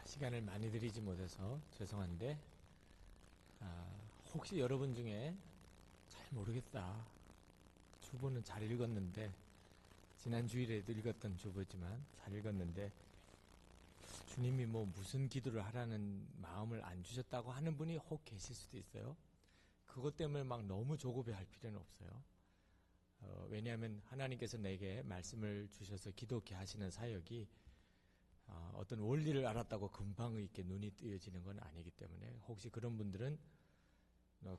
시간을 많이 드리지 못해서 죄송한데, 혹시 여러분 중에 잘 모르겠다, 주보는 잘 읽었는데, 지난 주일에도 읽었던 주보지만 잘 읽었는데 주님이 무슨 기도를 하라는 마음을 안 주셨다고 하는 분이 혹 계실 수도 있어요. 그것 때문에 막 너무 조급해할 필요는 없어요. 왜냐하면 하나님께서 내게 말씀을 주셔서 기독케 하시는 사역이 어떤 원리를 알았다고 금방 이렇게 눈이 뜨여지는 건 아니기 때문에 혹시 그런 분들은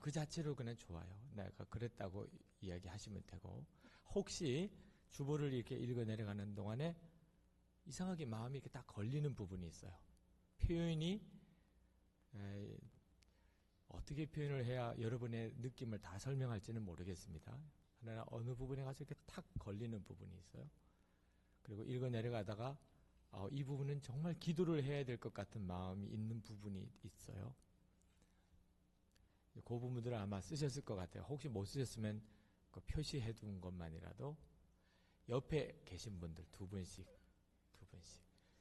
그 자체로 그냥 좋아요. 내가 그랬다고 이야기하시면 되고, 혹시 주보를 이렇게 읽어 내려가는 동안에 이상하게 마음이 이렇게 딱 걸리는 부분이 있어요. 표현이 어떻게 표현을 해야 여러분의 느낌을 다 설명할지는 모르겠습니다. 하나 어느 부분에 가서 이렇게 탁 걸리는 부분이 있어요. 그리고 읽어 내려가다가 이 부분은 정말 기도를 해야 될 것 같은 마음이 있는 부분이 있어요. 그 부분들을 아마 쓰셨을 것 같아요. 혹시 못 쓰셨으면 그 표시해 둔 것만이라도 옆에 계신 분들 두 분씩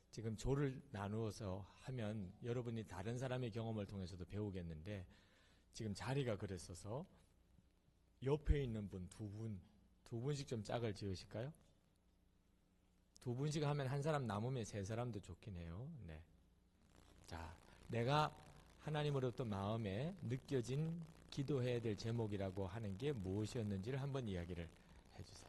지금 조를 나누어서 하면 여러분이 다른 사람의 경험을 통해서도 배우겠는데, 지금 자리가 그랬어서 옆에 있는 분 두 분씩 좀 짝을 지으실까요? 두 분씩 하면 한 사람 남으면 세 사람도 좋긴 해요. 네. 자, 내가 하나님으로부터 마음에 느껴진 기도해야 될 제목이라고 하는 게 무엇이었는지를 한번 이야기를 해주세요.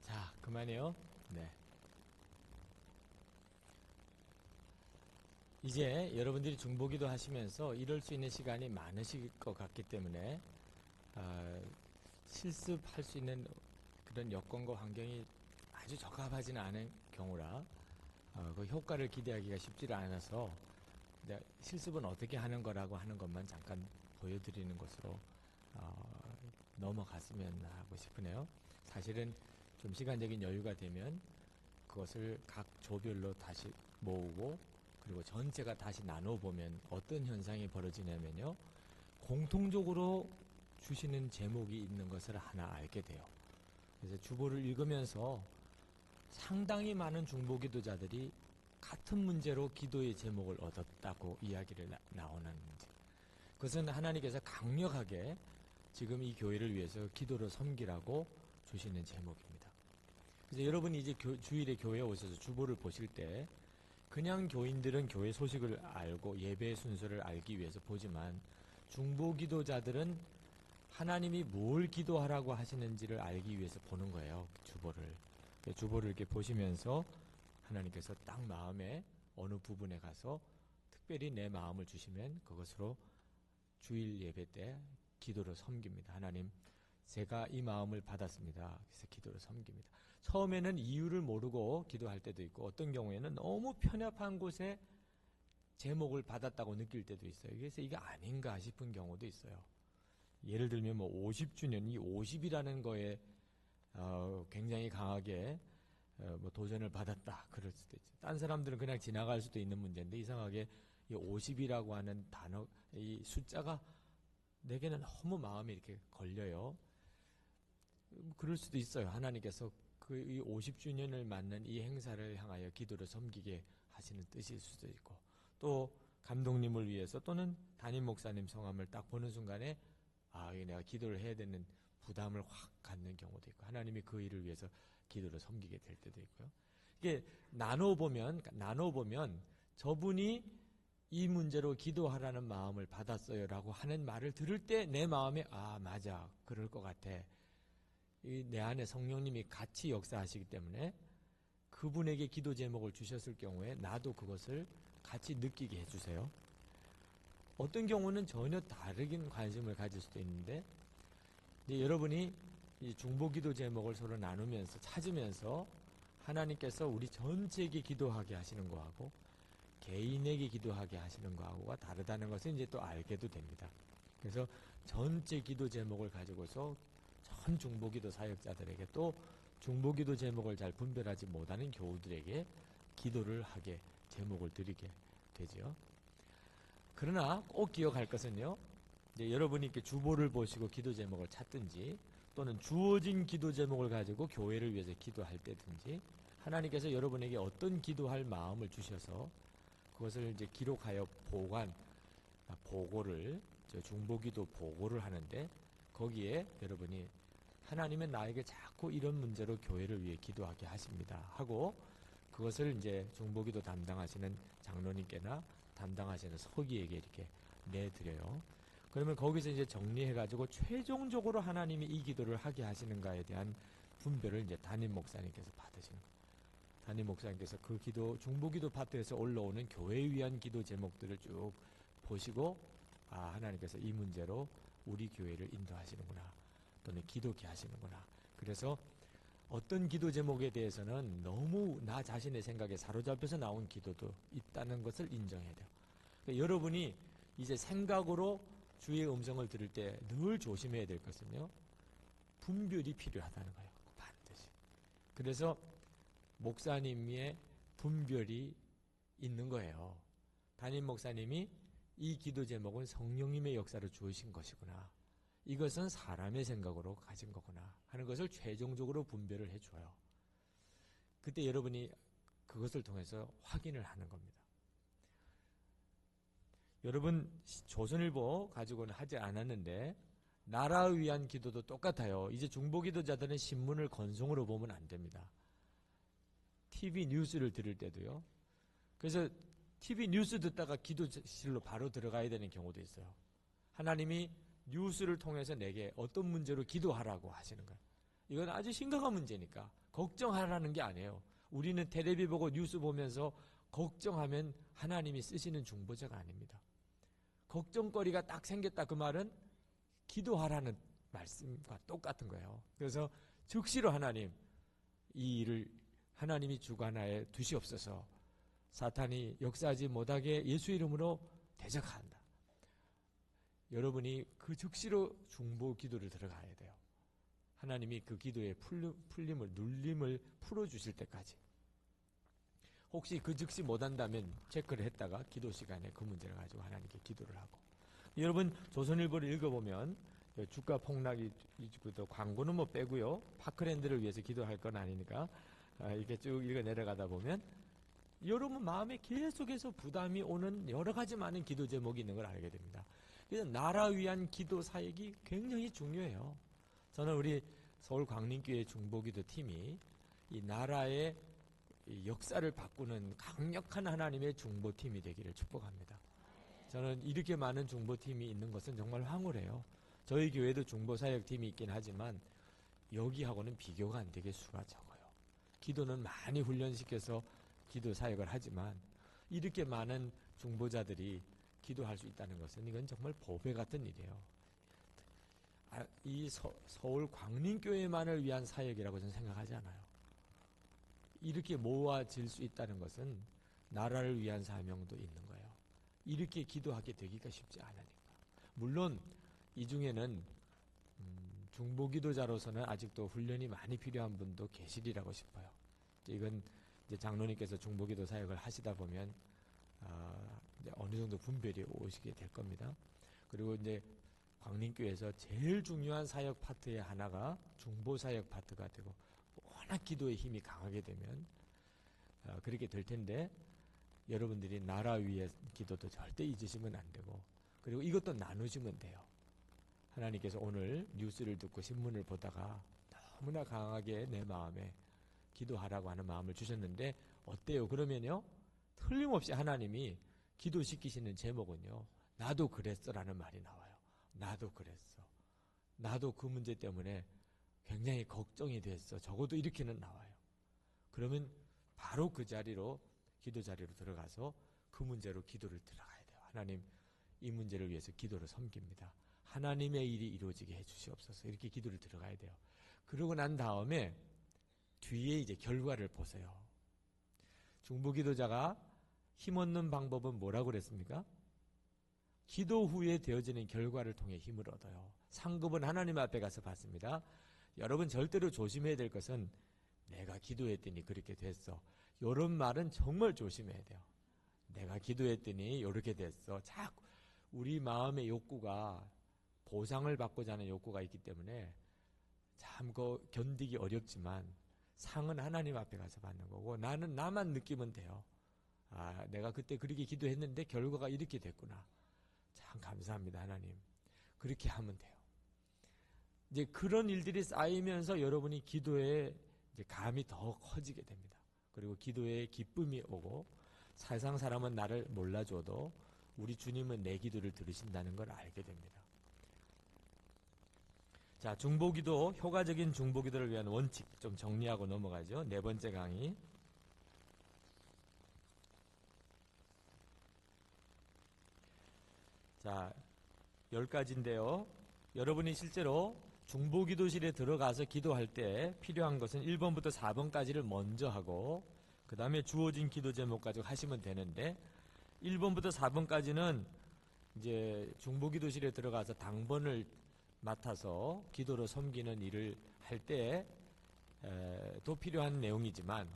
자, 그만해요. 네. 이제 여러분들이 중보기도 하시면서 이럴 수 있는 시간이 많으실 것 같기 때문에 실습할 수 있는 그런 여건과 환경이 아주 적합하지는 않은 경우라 그 효과를 기대하기가 쉽지를 않아서 실습은 어떻게 하는 거라고 하는 것만 잠깐 보여드리는 것으로 넘어갔으면 하고 싶으네요. 사실은 좀 시간적인 여유가 되면 그것을 각 조별로 다시 모으고 그리고 전체가 다시 나눠보면 어떤 현상이 벌어지냐면요, 공통적으로 주시는 제목이 있는 것을 하나 알게 돼요. 그래서 주보를 읽으면서 상당히 많은 중보기도자들이 같은 문제로 기도의 제목을 얻었다고 이야기를 나오는 문제. 그것은 하나님께서 강력하게 지금 이 교회를 위해서 기도로 섬기라고 주시는 제목입니다. 그래서 여러분이 이제 주일에 교회에 오셔서 주보를 보실 때 그냥 교인들은 교회 소식을 알고 예배의 순서를 알기 위해서 보지만 중보기도자들은 하나님이 뭘 기도하라고 하시는지를 알기 위해서 보는 거예요. 주보를 이렇게 보시면서 하나님께서 딱 마음에 어느 부분에 가서 특별히 내 마음을 주시면 그것으로 주일 예배 때 기도로 섬깁니다. 하나님, 제가 이 마음을 받았습니다. 그래서 기도로 섬깁니다. 처음에는 이유를 모르고 기도할 때도 있고 어떤 경우에는 너무 편협한 곳에 제목을 받았다고 느낄 때도 있어요. 그래서 이게 아닌가 싶은 경우도 있어요. 예를 들면 50주년, 이 50이라는 거에 굉장히 강하게 도전을 받았다. 그럴 수도 있죠. 딴 사람들은 그냥 지나갈 수도 있는 문제인데 이상하게 이 50이라고 하는 단어, 이 숫자가 내게는 너무 마음에 이렇게 걸려요. 그럴 수도 있어요. 하나님께서 이 50주년을 맞는 이 행사를 향하여 기도를 섬기게 하시는 뜻일 수도 있고, 또 감독님을 위해서 또는 담임 목사님 성함을 딱 보는 순간에 내가 기도를 해야 되는 부담을 확 갖는 경우도 있고, 하나님이 그 일을 위해서 기도를 섬기게 될 때도 있고요. 이게 나눠보면 저분이 이 문제로 기도하라는 마음을 받았어요라고 하는 말을 들을 때 내 마음에 맞아, 그럴 것 같아. 내 안에 성령님이 같이 역사하시기 때문에 그분에게 기도 제목을 주셨을 경우에 나도 그것을 같이 느끼게 해주세요. 어떤 경우는 전혀 다르긴 관심을 가질 수도 있는데, 이제 여러분이 이 중보기도 제목을 서로 나누면서 찾으면서 하나님께서 우리 전체에게 기도하게 하시는 거하고 개인에게 기도하게 하시는 거하고가 다르다는 것을 이제 또 알게도 됩니다. 그래서 전체 기도 제목을 가지고서 전 중보기도 사역자들에게, 또 중보기도 제목을 잘 분별하지 못하는 교우들에게 기도를 하게 제목을 드리게 되죠. 그러나 꼭 기억할 것은요, 이제 여러분이 이렇게 주보를 보시고 기도 제목을 찾든지 또는 주어진 기도 제목을 가지고 교회를 위해서 기도할 때든지 하나님께서 여러분에게 어떤 기도할 마음을 주셔서 그것을 이제 기록하여 보고를, 중보기도 보고를 하는데, 거기에 여러분이 하나님은 나에게 자꾸 이런 문제로 교회를 위해 기도하게 하십니다 하고 그것을 이제 중보기도 담당하시는 장로님께나 담당하시는 서기에게 이렇게 내드려요. 그러면 거기서 이제 정리해가지고 최종적으로 하나님이 이 기도를 하게 하시는가에 대한 분별을 이제 담임 목사님께서 받으시는 거예요. 담임 목사님께서 그 중보기도 파트에서 올라오는 교회에 위한 기도 제목들을 쭉 보시고 하나님께서 이 문제로 우리 교회를 인도하시는구나, 또는 기도케 하시는구나. 그래서 어떤 기도 제목에 대해서는 너무 나 자신의 생각에 사로잡혀서 나온 기도도 있다는 것을 인정해야 돼요. 그러니까 여러분이 이제 생각으로 주의 음성을 들을 때 늘 조심해야 될 것은요, 분별이 필요하다는 거예요. 반드시. 그래서 목사님의 분별이 있는 거예요. 담임 목사님이 이 기도 제목은 성령님의 역사로 주으신 것이구나, 이것은 사람의 생각으로 가진 거구나 하는 것을 최종적으로 분별을 해줘요. 그때 여러분이 그것을 통해서 확인을 하는 겁니다. 여러분, 조선일보 가지고는 하지 않았는데 나라를 위한 기도도 똑같아요. 이제 중보기도자들은 신문을 건성으로 보면 안 됩니다. TV 뉴스를 들을 때도요. 그래서 TV 뉴스 듣다가 기도실로 바로 들어가야 되는 경우도 있어요. 하나님이 뉴스를 통해서 내게 어떤 문제로 기도하라고 하시는 거예요. 이건 아주 심각한 문제니까 걱정하라는 게 아니에요. 우리는 텔레비 보고 뉴스 보면서 걱정하면 하나님이 쓰시는 중보자가 아닙니다. 걱정거리가 딱 생겼다, 그 말은 기도하라는 말씀과 똑같은 거예요. 그래서 즉시로 하나님, 이 일을 하나님이 주관하에 두시옵소서, 사탄이 역사하지 못하게 예수 이름으로 대적한다. 여러분이 그 즉시로 중보 기도를 들어가야 돼요. 하나님이 그 기도의 풀림을, 눌림을 풀어주실 때까지. 혹시 그 즉시 못한다면 체크를 했다가 기도 시간에 그 문제를 가지고 하나님께 기도를 하고. 여러분 조선일보를 읽어보면 주가 폭락이 광고는 뭐 빼고요. 파크랜드를 위해서 기도할 건 아니니까 이렇게 쭉 읽어 내려가다 보면 여러분 마음에 계속해서 부담이 오는 여러 가지 많은 기도 제목이 있는 걸 알게 됩니다. 그래서 나라 위한 기도 사역이 굉장히 중요해요. 저는 우리 서울 광림교회 중보기도 팀이 이 나라의 역사를 바꾸는 강력한 하나님의 중보팀이 되기를 축복합니다. 저는 이렇게 많은 중보팀이 있는 것은 정말 황홀해요. 저희 교회도 중보사역팀이 있긴 하지만 여기하고는 비교가 안 되게 수가 적어요. 기도는 많이 훈련시켜서 기도 사역을 하지만 이렇게 많은 중보자들이 기도할 수 있다는 것은 이건 정말 보배 같은 일이에요. 이 서울 광림교회만을 위한 사역이라고 저는 생각하지 않아요. 이렇게 모아질 수 있다는 것은 나라를 위한 사명도 있는 거예요. 이렇게 기도하게 되기가 쉽지 않으니까. 물론 이 중에는 중보기도자로서는 아직도 훈련이 많이 필요한 분도 계시리라고 싶어요. 이건 이제 장로님께서 중보기도 사역을 하시다 보면 이제 어느 정도 분별이 오시게 될 겁니다. 그리고 이제 광림교회에서 제일 중요한 사역 파트의 하나가 중보사역 파트가 되고 워낙 기도의 힘이 강하게 되면 그렇게 될 텐데 여러분들이 나라 위의 기도도 절대 잊으시면 안 되고 그리고 이것도 나누시면 돼요. 하나님께서 오늘 뉴스를 듣고 신문을 보다가 너무나 강하게 내 마음에 기도하라고 하는 마음을 주셨는데 어때요? 그러면요 틀림없이 하나님이 기도시키시는 제목은요 나도 그랬어 라는 말이 나와요. 나도 그랬어. 나도 그 문제 때문에 굉장히 걱정이 됐어. 적어도 이렇게는 나와요. 그러면 바로 그 자리로 기도 자리로 들어가서 그 문제로 기도를 들어가야 돼요. 하나님 이 문제를 위해서 기도를 섬깁니다. 하나님의 일이 이루어지게 해주시옵소서. 이렇게 기도를 들어가야 돼요. 그러고 난 다음에 뒤에 이제 결과를 보세요. 중보기도자가 힘없는 방법은 뭐라고 그랬습니까? 기도 후에 되어지는 결과를 통해 힘을 얻어요. 상급은 하나님 앞에 가서 받습니다. 여러분 절대로 조심해야 될 것은 내가 기도했더니 그렇게 됐어. 이런 말은 정말 조심해야 돼요. 내가 기도했더니 이렇게 됐어. 자꾸 우리 마음의 욕구가 보상을 받고자 하는 욕구가 있기 때문에 참 견디기 어렵지만 상은 하나님 앞에 가서 받는 거고 나는 나만 느끼면 돼요. 아, 내가 그때 그렇게 기도했는데 결과가 이렇게 됐구나. 참 감사합니다, 하나님. 그렇게 하면 돼요. 이제 그런 일들이 쌓이면서 여러분이 기도에 이제 감이 더 커지게 됩니다. 그리고 기도에 기쁨이 오고 세상 사람은 나를 몰라줘도 우리 주님은 내 기도를 들으신다는 걸 알게 됩니다. 자, 중보기도, 효과적인 중보기도를 위한 원칙 좀 정리하고 넘어가죠. 네 번째 강의. 자, 10가지인데요. 여러분이 실제로 중보기도실에 들어가서 기도할 때 필요한 것은 1번부터 4번까지를 먼저 하고 그 다음에 주어진 기도 제목 가지고 하시면 되는데 1번부터 4번까지는 이제 중보기도실에 들어가서 당번을 맡아서 기도로 섬기는 일을 할 때도 필요한 내용이지만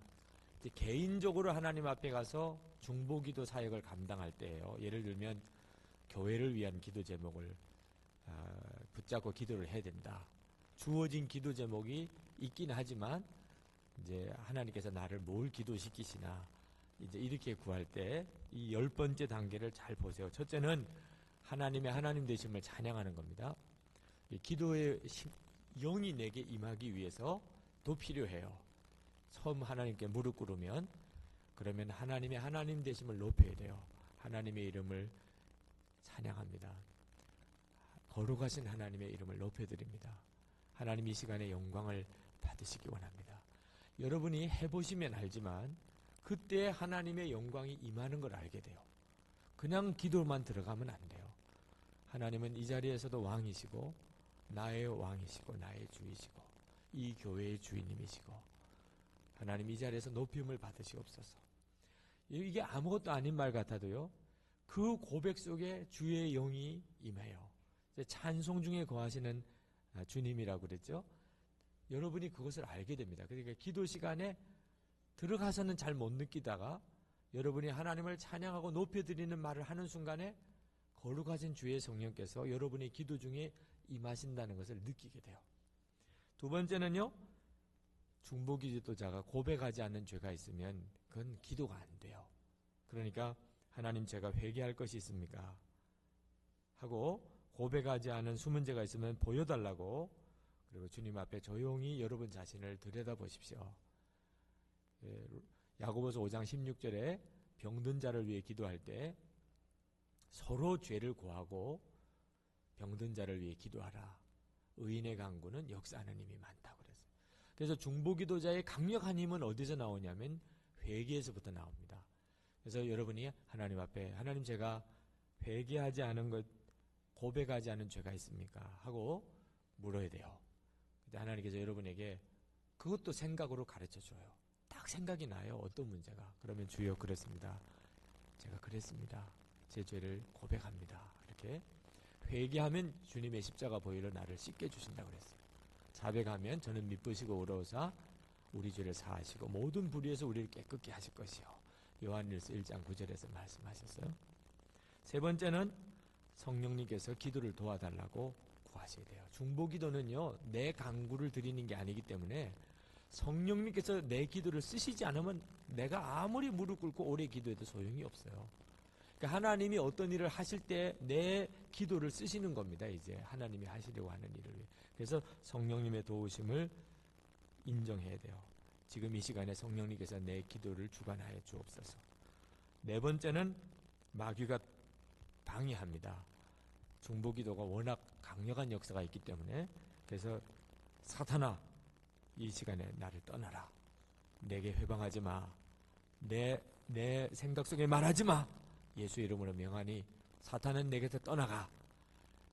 이제 개인적으로 하나님 앞에 가서 중보기도 사역을 감당할 때예요. 예를 들면 교회를 위한 기도 제목을 붙잡고 기도를 해야 된다. 주어진 기도 제목이 있긴 하지만 이제 하나님께서 나를 뭘 기도시키시나 이제 이렇게 구할 때 이 10번째 단계를 잘 보세요. 첫째는 하나님의 하나님 되심을 찬양하는 겁니다. 이 기도의 영이 내게 임하기 위해서도 필요해요. 처음 하나님께 무릎 꿇으면 그러면 하나님의 하나님 되심을 높여야 돼요. 하나님의 이름을 찬양합니다. 거룩하신 하나님의 이름을 높여드립니다. 하나님 이 시간에 영광을 받으시기 원합니다. 여러분이 해보시면 알지만 그때 하나님의 영광이 임하는 걸 알게 돼요. 그냥 기도만 들어가면 안 돼요. 하나님은 이 자리에서도 왕이시고 나의 왕이시고 나의 주이시고 이 교회의 주인님이시고 하나님 이 자리에서 높임을 받으시옵소서. 이게 아무것도 아닌 말 같아도요. 그 고백 속에 주의 영이 임해요. 찬송 중에 거하시는 주님이라고 그랬죠. 여러분이 그것을 알게 됩니다. 그러니까 기도 시간에 들어가서는 잘 못 느끼다가 여러분이 하나님을 찬양하고 높여드리는 말을 하는 순간에 거룩하신 주의 성령께서 여러분의 기도 중에 임하신다는 것을 느끼게 돼요. 두 번째는요, 중보기도자가 고백하지 않는 죄가 있으면 그건 기도가 안 돼요. 그러니까 하나님, 제가 회개할 것이 있습니까? 하고 고백하지 않은 숨은 죄가 있으면 보여달라고, 그리고 주님 앞에 조용히 여러분 자신을 들여다보십시오. 야고보서 5장 16절에 병든 자를 위해 기도할 때 서로 죄를 고하고 병든 자를 위해 기도하라. 의인의 간구는 역사하는 힘이 많다고 그랬어요. 그래서 중보기도자의 강력한 힘은 어디서 나오냐면 회개에서부터 나옵니다. 그래서 여러분이 하나님 앞에, 하나님, 제가 회개하지 않은 것, 고백하지 않은 죄가 있습니까? 하고 물어야 돼요. 근데 하나님께서 여러분에게 그것도 생각으로 가르쳐줘요. 딱 생각이 나요. 어떤 문제가. 그러면 주여, 그렇습니다. 제가 그랬습니다. 제 죄를 고백합니다. 이렇게 회개하면 주님의 십자가 보혈로 나를 씻게 주신다고 그랬어요. 자백하면 저는 미쁘시고 의로우사 우리 죄를 사하시고 모든 불의에서 우리를 깨끗게 하실 것이요. 요한일서 1장 9절에서 말씀하셨어요. 세 번째는 성령님께서 기도를 도와달라고 구하셔야 돼요. 중보기도는요, 내 간구를 드리는 게 아니기 때문에 성령님께서 내 기도를 쓰시지 않으면 내가 아무리 무릎 꿇고 오래 기도해도 소용이 없어요. 그러니까 하나님이 어떤 일을 하실 때 내 기도를 쓰시는 겁니다. 이제 하나님이 하시려고 하는 일을 위해. 그래서 성령님의 도우심을 인정해야 돼요. 지금 이 시간에 성령님께서 내 기도를 주관하여 주옵소서. 네 번째는 마귀가 방해합니다. 중보기도가 워낙 강력한 역사가 있기 때문에. 그래서 사탄아, 이 시간에 나를 떠나라. 내게 회방하지 마. 내 생각 속에 말하지 마. 예수 이름으로 명하니 사탄은 내게서 떠나가.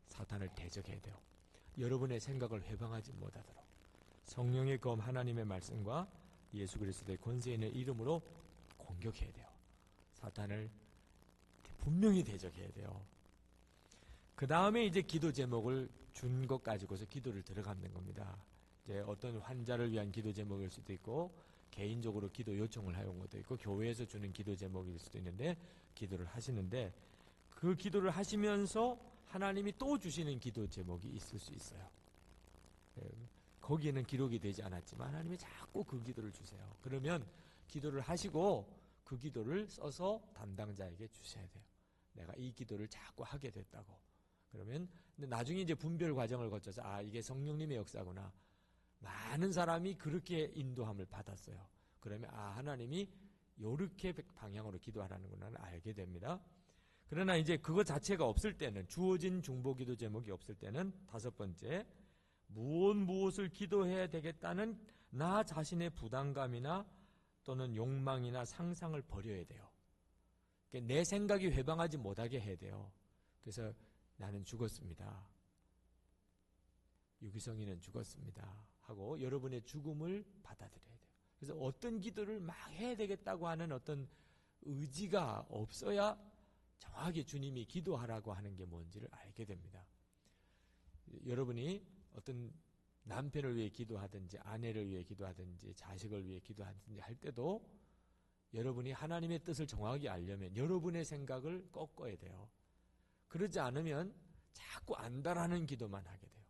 사탄을 대적해야 돼요. 여러분의 생각을 회방하지 못하도록 성령의 검 하나님의 말씀과 예수 그리스도의 권세 있는 이름으로 공격해야 돼요. 사탄을 분명히 대적해야 돼요. 그 다음에 이제 기도 제목을 준 것 가지고서 기도를 들어가는 겁니다. 이제 어떤 환자를 위한 기도 제목일 수도 있고, 개인적으로 기도 요청을 해온 것도 있고, 교회에서 주는 기도 제목일 수도 있는데, 기도를 하시는데, 그 기도를 하시면서 하나님이 또 주시는 기도 제목이 있을 수 있어요. 거기에는 기록이 되지 않았지만 하나님이 자꾸 그 기도를 주세요. 그러면 기도를 하시고 그 기도를 써서 담당자에게 주셔야 돼요. 내가 이 기도를 자꾸 하게 됐다고. 그러면 근데 나중에 이제 분별 과정을 거쳐서 이게 성령님의 역사구나. 많은 사람이 그렇게 인도함을 받았어요. 그러면 하나님이 요렇게 방향으로 기도하라는구나 알게 됩니다. 그러나 이제 그거 자체가 없을 때는, 주어진 중보기도 제목이 없을 때는 다섯 번째, 무엇을 기도해야 되겠다는 나 자신의 부담감이나 또는 욕망이나 상상을 버려야 돼요. 그러니까 내 생각이 회방하지 못하게 해야 돼요. 그래서 나는 죽었습니다. 유기성이는 죽었습니다. 하고 여러분의 죽음을 받아들여야 돼요. 그래서 어떤 기도를 막 해야 되겠다고 하는 어떤 의지가 없어야 정확히 주님이 기도하라고 하는 게 뭔지를 알게 됩니다. 여러분이 어떤 남편을 위해 기도하든지 아내를 위해 기도하든지 자식을 위해 기도하든지 할 때도 여러분이 하나님의 뜻을 정확히 알려면 여러분의 생각을 꺾어야 돼요. 그러지 않으면 자꾸 안다라는 기도만 하게 돼요.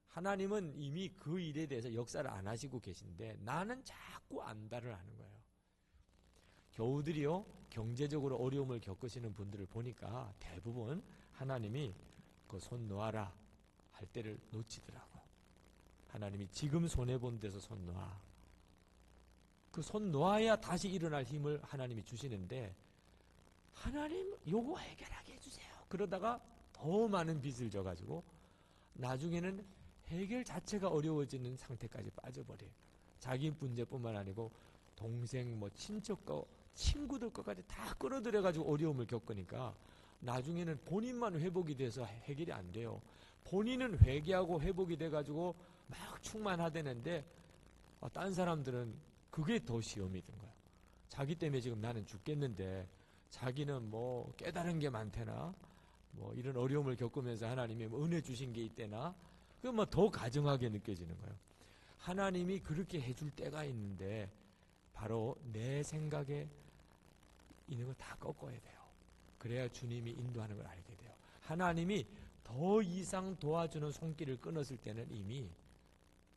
하나님은 이미 그 일에 대해서 역사를 안 하시고 계신데 나는 자꾸 안다를 하는 거예요. 교우들이요, 경제적으로 어려움을 겪으시는 분들을 보니까 대부분 하나님이 그 손 놓아라 할 때를 놓치더라고요. 하나님이 지금 손해본 데서 손 놓아. 그 손 놓아야 다시 일어날 힘을 하나님이 주시는데, 하나님 요거 해결하게 해주세요. 그러다가 더 많은 빚을 져가지고 나중에는 해결 자체가 어려워지는 상태까지 빠져버려요. 자기 문제뿐만 아니고 동생, 친척 거, 친구들 것까지 다 끌어들여가지고 어려움을 겪으니까 나중에는 본인만 회복이 돼서 해결이 안 돼요. 본인은 회개하고 회복이 돼가지고 막 충만하다는데 딴 사람들은 그게 더 시험이 된 거야. 자기 때문에 지금 나는 죽겠는데 자기는 깨달은 게 많대나 뭐 이런 어려움을 겪으면서 하나님이 뭐 은혜 주신 게 있대나, 그건 뭐 더 가증하게 느껴지는 거예요. 하나님이 그렇게 해줄 때가 있는데 바로 내 생각에 있는 걸 다 꺾어야 돼요. 그래야 주님이 인도하는 걸 알게 돼요. 하나님이 더 이상 도와주는 손길을 끊었을 때는 이미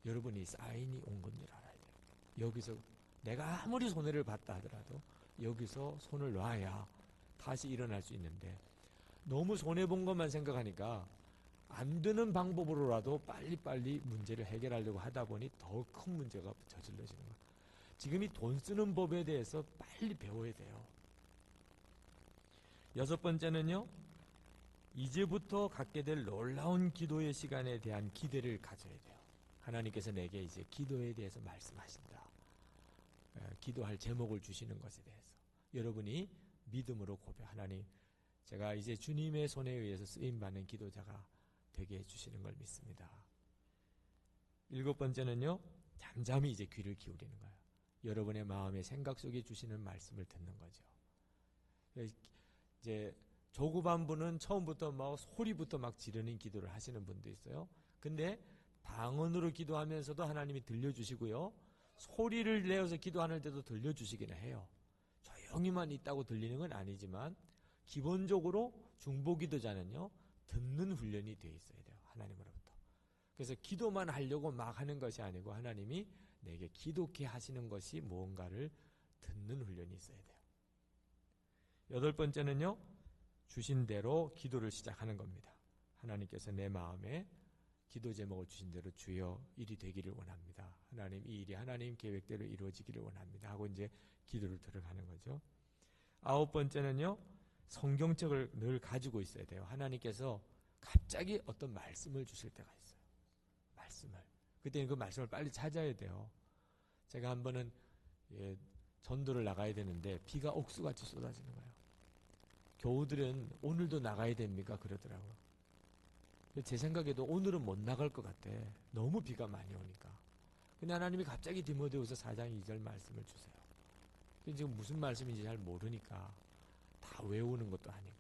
여러분이 사인이 온 건지 알아야 돼요. 여기서 내가 아무리 손해를 봤다 하더라도 여기서 손을 놔야 다시 일어날 수 있는데, 너무 손해본 것만 생각하니까 안 되는 방법으로라도 빨리빨리 문제를 해결하려고 하다 보니 더 큰 문제가 저질러지는 거예요. 지금 이 돈 쓰는 법에 대해서 빨리 배워야 돼요. 6번째는요, 이제부터 갖게 될 놀라운 기도의 시간에 대한 기대를 가져야 돼요. 하나님께서 내게 이제 기도에 대해서 말씀하신다. 기도할 제목을 주시는 것에 대해서 여러분이 믿음으로 고백, 하나님, 제가 이제 주님의 손에 의해서 쓰임받는 기도자가 되게 해주시는 걸 믿습니다. 7번째는요, 잠잠히 이제 귀를 기울이는 거예요. 여러분의 마음의 생각 속에 주시는 말씀을 듣는 거죠. 이제 조급한 분은 처음부터 막 소리부터 막 지르는 기도를 하시는 분도 있어요. 근데 방언으로 기도하면서도 하나님이 들려주시고요, 소리를 내어서 기도하는 데도 들려주시기는 해요. 조용히만 있다고 들리는 건 아니지만 기본적으로 중보기도자는요, 듣는 훈련이 되어 있어야 돼요. 하나님으로부터. 그래서 기도만 하려고 막 하는 것이 아니고 하나님이 내게 기도케 하시는 것이 무언가를 듣는 훈련이 있어야 돼요. 8번째는요, 주신 대로 기도를 시작하는 겁니다. 하나님께서 내 마음에 기도 제목을 주신 대로 주여 일이 되기를 원합니다. 하나님, 이 일이 하나님 계획대로 이루어지기를 원합니다 하고 이제 기도를 들어가는 거죠. 9번째는요, 성경책을 늘 가지고 있어야 돼요. 하나님께서 갑자기 어떤 말씀을 주실 때가 있어요. 말씀을. 그때는 그 말씀을 빨리 찾아야 돼요. 제가 한 번은 전도를 나가야 되는데 비가 옥수같이 쏟아지는 거예요. 교우들은 오늘도 나가야 됩니까? 그러더라고요. 제 생각에도 오늘은 못 나갈 것 같아. 너무 비가 많이 오니까. 근데 하나님이 갑자기 디모데후서 4장 2절 말씀을 주세요. 지금 무슨 말씀인지 잘 모르니까 다 외우는 것도 아니고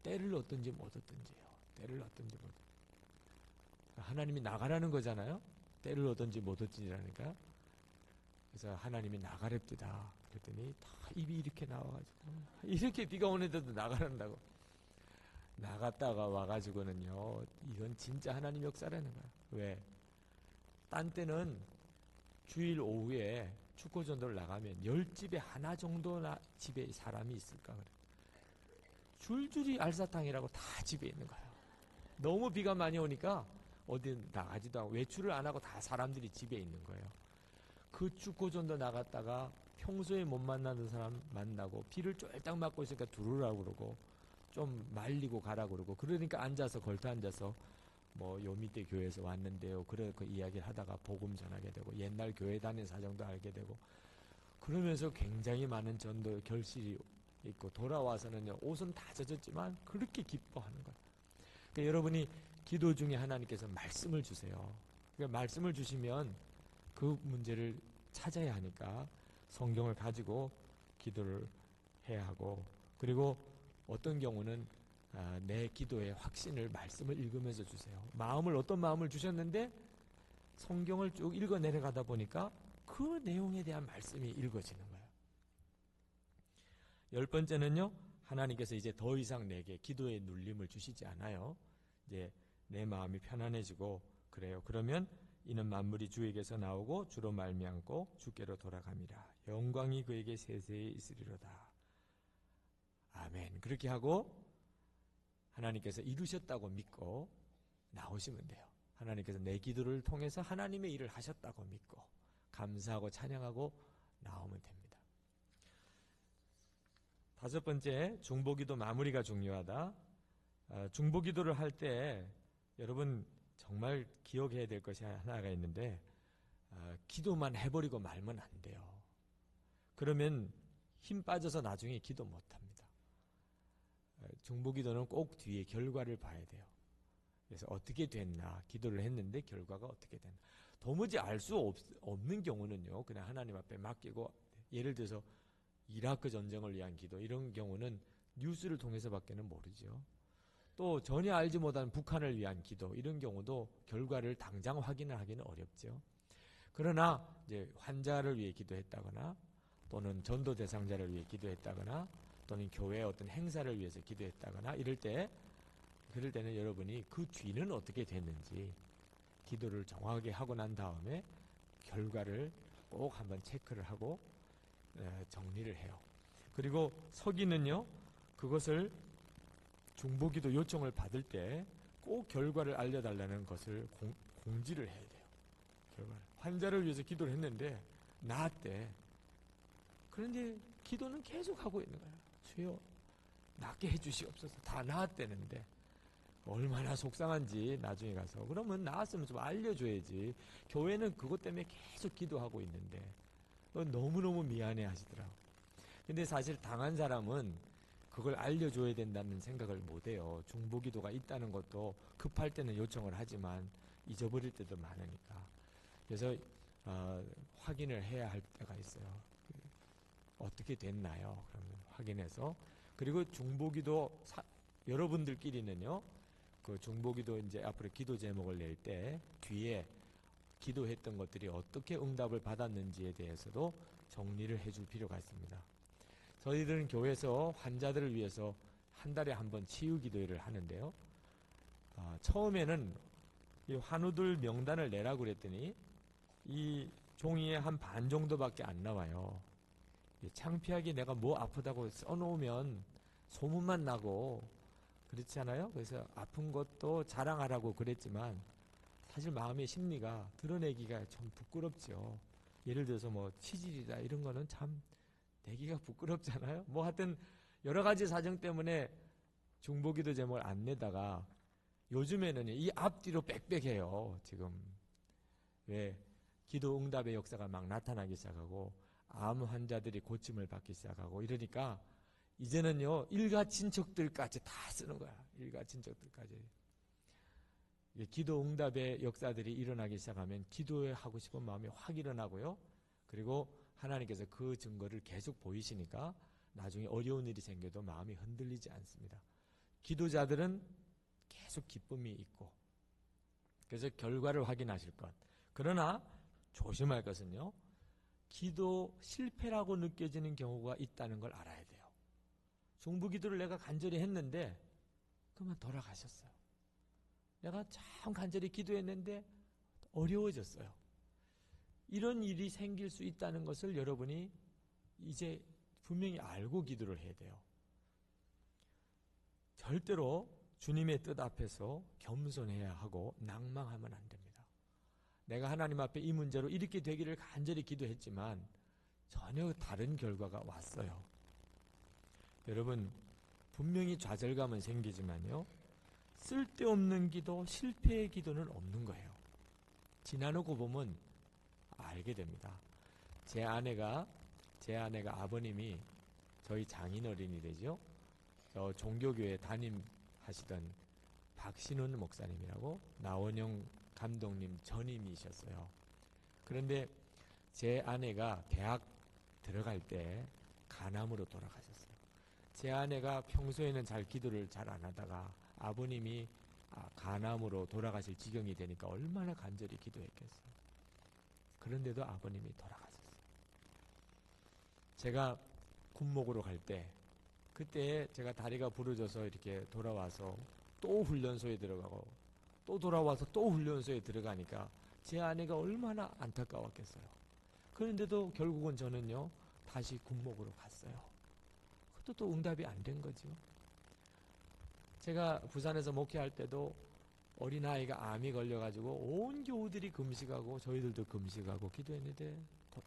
때를 얻든지 못 얻든지요. 때를 얻든지 못 얻든지. 하나님이 나가라는 거잖아요. 때를 얻든지 못 얻든지라니까. 그래서 하나님이 나가랍디다. 그랬더니 다 입이 이렇게 나와가지고 이렇게 비가 오는데도 나가란다고. 나갔다가 와가지고는요, 이건 진짜 하나님 역사라는 거야. 왜? 딴 때는 주일 오후에 축구전도를 나가면 10집에 하나 정도나 집에 사람이 있을까 그래. 줄줄이 알사탕이라고 다 집에 있는 거예요. 너무 비가 많이 오니까 어디 나가지도 않고 외출을 안 하고 다 사람들이 집에 있는 거예요. 그 축구전도 나갔다가 평소에 못 만나는 사람 만나고 비를 쫄딱 맞고 있으니까 들어오라고 그러고 좀 말리고 가라고 그러고, 그러니까 앉아서 걸터 앉아서 뭐 요 밑에 교회에서 왔는데요. 그래 그 이야기를 하다가 복음 전하게 되고 옛날 교회 다닌 사정도 알게 되고, 그러면서 굉장히 많은 전도 결실이 있고 돌아와서는요, 옷은 다 젖었지만 그렇게 기뻐하는 거예요. 그러니까 여러분이 기도 중에 하나님께서 말씀을 주세요. 그러니까 말씀을 주시면 그 문제를 찾아야 하니까 성경을 가지고 기도를 해야 하고, 그리고 어떤 경우는 내 기도의 확신을 말씀을 읽으면서 주세요. 어떤 마음을 주셨는데 성경을 쭉 읽어 내려가다 보니까 그 내용에 대한 말씀이 읽어지는 거예요. 10번째는요, 하나님께서 이제 더 이상 내게 기도의 눌림을 주시지 않아요. 이제 내 마음이 편안해지고 그래요. 그러면 이는 만물이 주에게서 나오고 주로 말미암고 주께로 돌아갑니다. 영광이 그에게 세세히 있으리로다. 아멘. 그렇게 하고 하나님께서 이루셨다고 믿고 나오시면 돼요. 하나님께서 내 기도를 통해서 하나님의 일을 하셨다고 믿고 감사하고 찬양하고 나오면 됩니다. 5번째, 중보기도 마무리가 중요하다. 중보기도를 할 때 여러분 정말 기억해야 될 것이 하나가 있는데, 기도만 해버리고 말면 안 돼요. 그러면 힘 빠져서 나중에 기도 못합니다. 중보기도는 꼭 뒤에 결과를 봐야 돼요. 그래서 어떻게 됐나, 기도를 했는데 결과가 어떻게 됐나. 도무지 알 수 없는 경우는요, 그냥 하나님 앞에 맡기고, 예를 들어서 이라크 전쟁을 위한 기도, 이런 경우는 뉴스를 통해서밖에는 모르죠. 또 전혀 알지 못한 북한을 위한 기도 이런 경우도 결과를 당장 확인을 하기는 어렵죠. 그러나 이제 환자를 위해 기도했다거나 또는 전도 대상자를 위해 기도했다거나 또는 교회의 어떤 행사를 위해서 기도했다거나 그럴 때는 여러분이 그 뒤는 어떻게 됐는지 기도를 정확하게 하고 난 다음에 결과를 꼭 한번 체크를 하고 정리를 해요. 그리고 서기는요, 그것을 중보기도 요청을 받을 때 꼭 결과를 알려달라는 것을 공지를 해야 돼요. 결과를. 환자를 위해서 기도를 했는데 나았대. 그런데 기도는 계속 하고 있는 거예요. 주여 낫게 해주시옵소서. 다 나았대는데 얼마나 속상한지 나중에 가서. 그러면 나았으면 좀 알려줘야지. 교회는 그것 때문에 계속 기도하고 있는데 너무너무 미안해 하시더라고. 근데 사실 당한 사람은 그걸 알려줘야 된다는 생각을 못해요. 중보기도가 있다는 것도 급할 때는 요청을 하지만 잊어버릴 때도 많으니까. 그래서 확인을 해야 할 때가 있어요. 어떻게 됐나요? 그러면 확인해서. 그리고 중보기도 여러분들끼리는요, 그 중보기도 이제 앞으로 기도 제목을 낼 때 뒤에 기도했던 것들이 어떻게 응답을 받았는지에 대해서도 정리를 해줄 필요가 있습니다. 저희들은 교회에서 환자들을 위해서 한 달에 한 번 치유 기도회를 하는데요. 처음에는 이 환우들 명단을 내라고 그랬더니 이 종이에 한 반 정도밖에 안 나와요. 창피하게 내가 뭐 아프다고 써놓으면 소문만 나고 그렇지 않아요? 그래서 아픈 것도 자랑하라고 그랬지만 사실 마음의 심리가 드러내기가 좀 부끄럽죠. 예를 들어서 뭐 치질이다 이런 거는 참 내기가 부끄럽잖아요. 뭐 하여튼 여러 가지 사정 때문에 중보기도 제목을 안 내다가 요즘에는 이 앞뒤로 빽빽해요. 지금 왜 기도 응답의 역사가 막 나타나기 시작하고 암 환자들이 고침을 받기 시작하고 이러니까 이제는요 일가 친척들까지 다 쓰는 거야. 일가 친척들까지. 기도 응답의 역사들이 일어나기 시작하면 기도하고 싶은 마음이 확 일어나고요. 그리고 하나님께서 그 증거를 계속 보이시니까 나중에 어려운 일이 생겨도 마음이 흔들리지 않습니다. 기도자들은 계속 기쁨이 있고 그래서 결과를 확인하실 것. 그러나 조심할 것은요. 기도 실패라고 느껴지는 경우가 있다는 걸 알아야 돼요. 중보기도를 내가 간절히 했는데 그만 돌아가셨어요. 내가 참 간절히 기도했는데 어려워졌어요. 이런 일이 생길 수 있다는 것을 여러분이 이제 분명히 알고 기도를 해야 돼요. 절대로 주님의 뜻 앞에서 겸손해야 하고 낭망하면 안 됩니다. 내가 하나님 앞에 이 문제로 이렇게 되기를 간절히 기도했지만 전혀 다른 결과가 왔어요. 여러분 분명히 좌절감은 생기지만요. 쓸데없는 기도, 실패의 기도는 없는 거예요. 지나놓고 보면 알게 됩니다. 제 아내가 아버님이 저희 장인어른이 되죠. 저 종교교회 담임하시던 박신훈 목사님이라고 나원영 감독님 전임이셨어요. 그런데 제 아내가 대학 들어갈 때 간암으로 돌아가셨어요. 제 아내가 평소에는 잘 기도를 잘 안 하다가 아버님이 간암으로 돌아가실 지경이 되니까 얼마나 간절히 기도했겠어요. 그런데도 아버님이 돌아가셨어요. 제가 군목으로 갈 때 그때 제가 다리가 부러져서 이렇게 돌아와서 또 훈련소에 들어가고 또 돌아와서 또 훈련소에 들어가니까 제 아내가 얼마나 안타까웠겠어요. 그런데도 결국은 저는요 다시 군목으로 갔어요. 그것도 또 응답이 안 된 거죠. 제가 부산에서 목회할 때도 어린아이가 암이 걸려가지고 온 교우들이 금식하고 저희들도 금식하고 기도했는데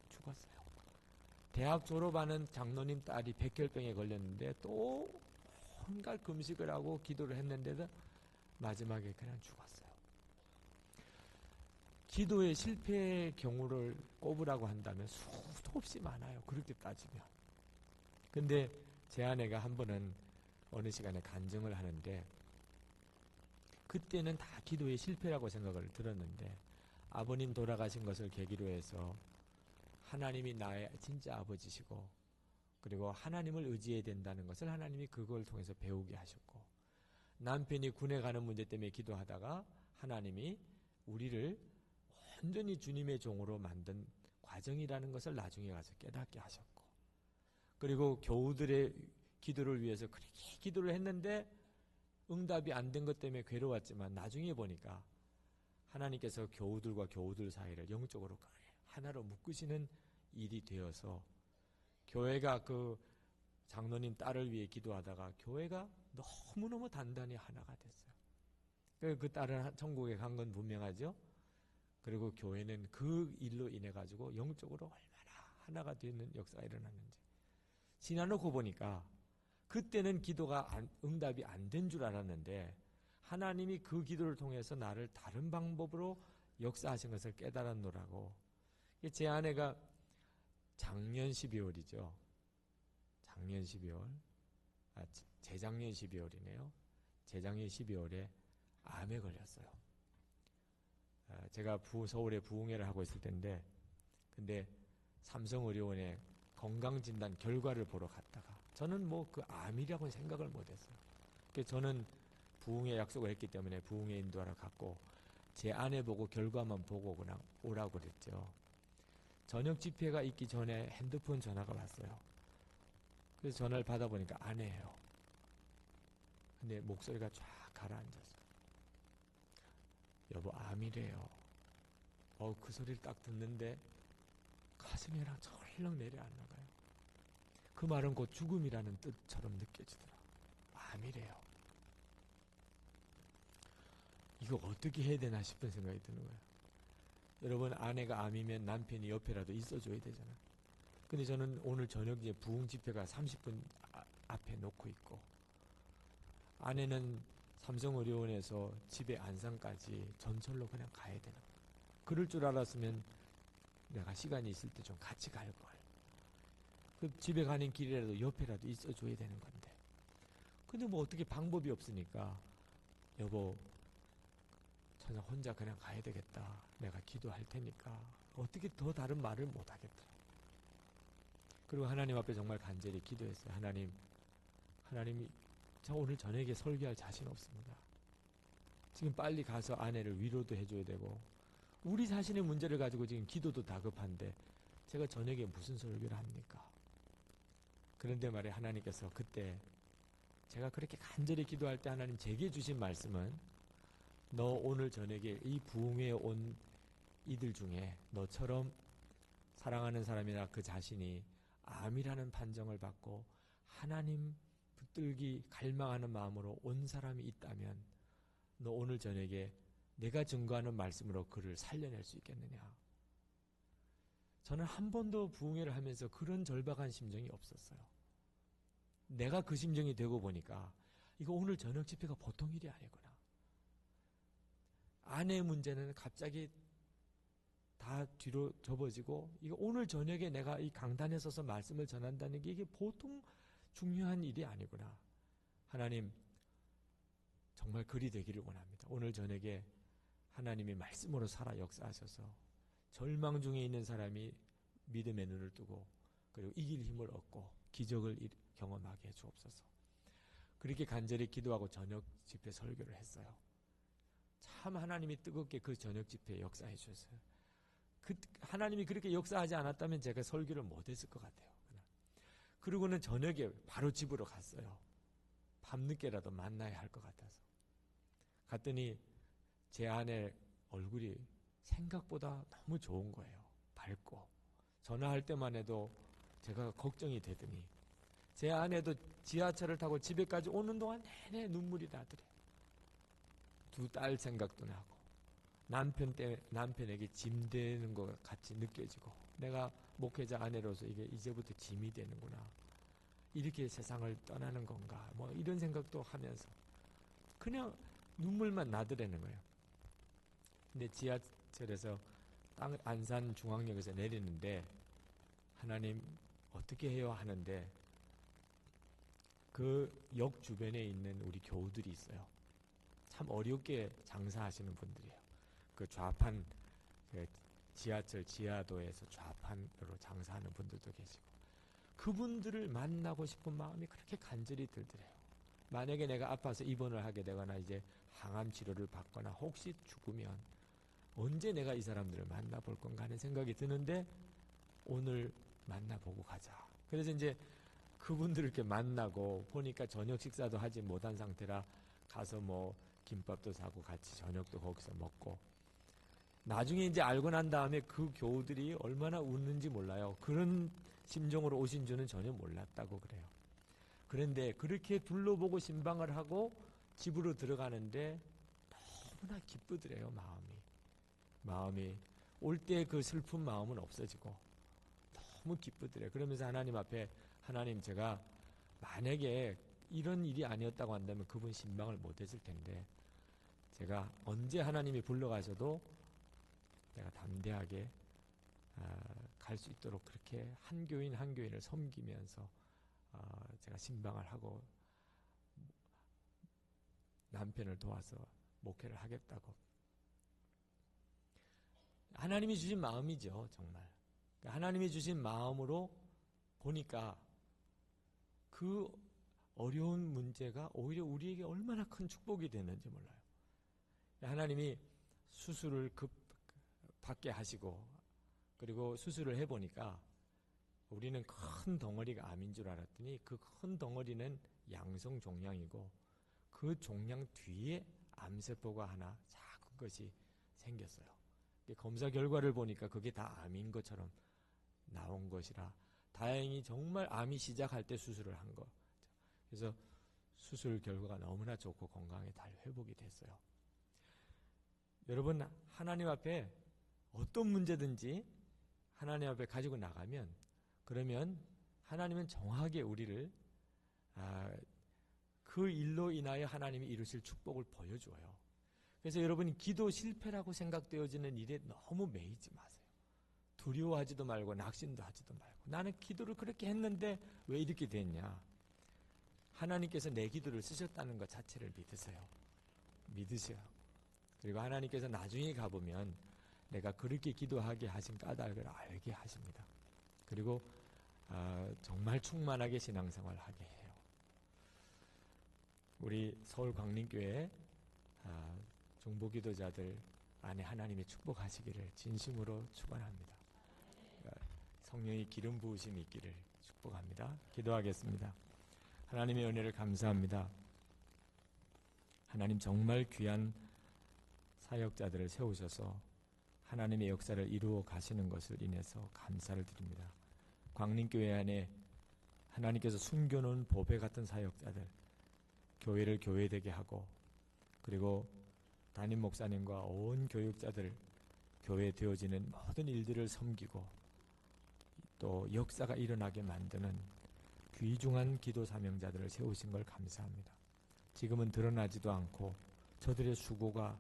죽었어요. 대학 졸업하는 장로님 딸이 백혈병에 걸렸는데 또 온갖 금식을 하고 기도를 했는데도 마지막에 그냥 죽었어요. 기도의 실패의 경우를 꼽으라고 한다면 수도 없이 많아요. 그렇게 따지면. 근데 제 아내가 한 번은 어느 시간에 간증을 하는데 그때는 다 기도의 실패라고 생각을 들었는데 아버님 돌아가신 것을 계기로 해서 하나님이 나의 진짜 아버지시고 그리고 하나님을 의지해야 된다는 것을 하나님이 그걸 통해서 배우게 하셨고 남편이 군에 가는 문제 때문에 기도하다가 하나님이 우리를 온전히 주님의 종으로 만든 과정이라는 것을 나중에 가서 깨닫게 하셨고, 그리고 교우들의 기도를 위해서 그렇게 기도를 했는데 응답이 안 된 것 때문에 괴로웠지만 나중에 보니까 하나님께서 교우들과 교우들 사이를 영적으로 하나로 묶으시는 일이 되어서 교회가 그 장로님 딸을 위해 기도하다가 교회가 너무너무 단단히 하나가 됐어요. 그 딸은 천국에 간 건 분명하죠. 그리고 교회는 그 일로 인해 가지고 영적으로 얼마나 하나가 되는 역사가 일어났는지 지나놓고 보니까 그때는 기도가 응답이 안 된 줄 알았는데 하나님이 그 기도를 통해서 나를 다른 방법으로 역사하신 것을 깨달았노라고. 제 아내가 작년 12월이죠. 작년 12월, 재작년 12월이네요. 재작년 12월에 암에 걸렸어요. 제가 서울에 부흥회를 하고 있을 때인데, 근데 삼성의료원에 건강진단 결과를 보러 갔다가 저는 뭐 그 암이라고는 생각을 못했어요. 그래서 저는 부흥회 약속을 했기 때문에 부흥회 인도하러 갔고 제 아내 보고 결과만 보고 그냥 오라고 그랬죠. 저녁 집회가 있기 전에 핸드폰 전화가 왔어요. 그래서 전화를 받아보니까 아내예요. 근데 목소리가 쫙 가라앉았어요. 여보, 암이래요. 그 소리를 딱 듣는데 가슴이 그냥 철렁 내려앉나 봐요. 그 말은 곧 죽음이라는 뜻처럼 느껴지더라고요. 암이래요. 이거 어떻게 해야 되나 싶은 생각이 드는 거예요. 여러분, 아내가 암이면 남편이 옆에라도 있어줘야 되잖아요. 근데 저는 오늘 저녁에 부흥 집회가 30분 앞에 놓고 있고, 아내는 삼성의료원에서 집에 안산까지 전철로 그냥 가야 되는 거예요. 그럴 줄 알았으면 내가 시간이 있을 때 좀 같이 갈 걸. 그 집에 가는 길이라도 옆에라도 있어줘야 되는 건데. 근데 뭐 어떻게 방법이 없으니까 여보, 저는 혼자 그냥 가야 되겠다. 내가 기도할 테니까. 어떻게 더 다른 말을 못 하겠다. 그리고 하나님 앞에 정말 간절히 기도했어요. 하나님이 저 오늘 저녁에 설교할 자신 없습니다. 지금 빨리 가서 아내를 위로도 해줘야 되고 우리 자신의 문제를 가지고 지금 기도도 다급한데 제가 저녁에 무슨 설교를 합니까? 그런데 말이에요. 하나님께서 그때 제가 그렇게 간절히 기도할 때 하나님 제게 주신 말씀은 너 오늘 저녁에 이 부흥회에 온 이들 중에 너처럼 사랑하는 사람이나 그 자신이 암이라는 판정을 받고 하나님 붙들기 갈망하는 마음으로 온 사람이 있다면 너 오늘 저녁에 내가 증거하는 말씀으로 그를 살려낼 수 있겠느냐. 저는 한 번도 부흥회를 하면서 그런 절박한 심정이 없었어요. 내가 그 심정이 되고 보니까 이거 오늘 저녁 집회가 보통 일이 아니구나. 아내의 문제는 갑자기 다 뒤로 접어지고 이거 오늘 저녁에 내가 이 강단에 서서 말씀을 전한다는 게 이게 보통 중요한 일이 아니구나. 하나님 정말 그리 되기를 원합니다. 오늘 저녁에 하나님이 말씀으로 살아 역사하셔서 절망 중에 있는 사람이 믿음의 눈을 뜨고 그리고 이길 힘을 얻고 기적을 경험하게 해주옵소서. 그렇게 간절히 기도하고 저녁 집회 설교를 했어요. 참 하나님이 뜨겁게 그 저녁 집회에 역사해 주셨어요. 하나님이 그렇게 역사하지 않았다면 제가 설교를 못했을 것 같아요. 그러고는 저녁에 바로 집으로 갔어요. 밤늦게라도 만나야 할 것 같아서. 갔더니 제 아내 얼굴이 생각보다 너무 좋은 거예요. 밝고. 전화할 때만 해도 제가 걱정이 되더니 제 아내도 지하철을 타고 집에까지 오는 동안 내내 눈물이 나더래요. 두 딸 생각도 나고 남편에게 짐 되는 것 같이 느껴지고 내가 목회자 아내로서 이게 이제부터 짐이 되는구나. 이렇게 세상을 떠나는 건가. 뭐 이런 생각도 하면서 그냥 눈물만 나더라는 거예요. 근데 지하철에서 안산 중앙역에서 내리는데 하나님 어떻게 해요 하는데 그 역 주변에 있는 우리 교우들이 있어요. 참 어렵게 장사하시는 분들이에요. 그 좌판 지하철 지하도에서 좌판으로 장사하는 분들도 계시고 그분들을 만나고 싶은 마음이 그렇게 간절히 들더래요. 만약에 내가 아파서 입원을 하게 되거나 이제 항암 치료를 받거나 혹시 죽으면 언제 내가 이 사람들을 만나볼 건가 하는 생각이 드는데 오늘 만나보고 가자. 그래서 이제 그분들을 이렇게 만나고 보니까 저녁 식사도 하지 못한 상태라 가서 뭐 김밥도 사고 같이 저녁도 거기서 먹고, 나중에 이제 알고 난 다음에 그 교우들이 얼마나 웃는지 몰라요. 그런 심정으로 오신 줄은 전혀 몰랐다고 그래요. 그런데 그렇게 둘러보고 신방을 하고 집으로 들어가는데 너무나 기쁘더래요. 마음이 올 때 그 슬픈 마음은 없어지고 너무 기쁘더래요. 그러면서 하나님 앞에, 하나님, 제가 만약에 이런 일이 아니었다고 한다면 그분 신방을 못했을 텐데 제가 언제 하나님이 불러가셔도 내가 담대하게 갈 수 있도록 그렇게 한 교인 한 교인을 섬기면서 제가 신방을 하고 남편을 도와서 목회를 하겠다고. 하나님이 주신 마음이죠, 정말. 하나님이 주신 마음으로 보니까 그 어려운 문제가 오히려 우리에게 얼마나 큰 축복이 됐는지 몰라요. 하나님이 수술을 받게 하시고, 그리고 수술을 해보니까 우리는 큰 덩어리가 암인 줄 알았더니 그 큰 덩어리는 양성 종양이고 그 종양 뒤에 암세포가 하나 작은 것이 생겼어요. 검사 결과를 보니까 그게 다 암인 것처럼 나온 것이라 다행히 정말 암이 시작할 때 수술을 한 거. 그래서 수술 결과가 너무나 좋고 건강에 잘 회복이 됐어요. 여러분, 하나님 앞에 어떤 문제든지 하나님 앞에 가지고 나가면, 그러면 하나님은 정확하게 우리를 그 일로 인하여 하나님이 이루실 축복을 보여줘요. 그래서 여러분이 기도 실패라고 생각되어지는 일에 너무 매이지 마세요. 두려워하지도 말고 낙심도 하지도 말고, 나는 기도를 그렇게 했는데 왜 이렇게 됐냐. 하나님께서 내 기도를 쓰셨다는 것 자체를 믿으세요. 그리고 하나님께서 나중에 가보면 내가 그렇게 기도하게 하신 까닭을 알게 하십니다. 그리고 정말 충만하게 신앙생활을 하게 해요. 우리 서울 광림교회 중보기도자들 안에 하나님이 축복하시기를 진심으로 축원합니다. 성령의 기름 부으심이 있기를 축복합니다. 기도하겠습니다. 하나님의 은혜를 감사합니다. 하나님, 정말 귀한 사역자들을 세우셔서 하나님의 역사를 이루어 가시는 것을 인해서 감사를 드립니다. 광림교회 안에 하나님께서 숨겨놓은 보배 같은 사역자들, 교회를 교회되게 하고, 그리고 담임 목사님과 온 교육자들, 교회에 되어지는 모든 일들을 섬기고 또 역사가 일어나게 만드는 귀중한 기도 사명자들을 세우신 걸 감사합니다. 지금은 드러나지도 않고 저들의 수고가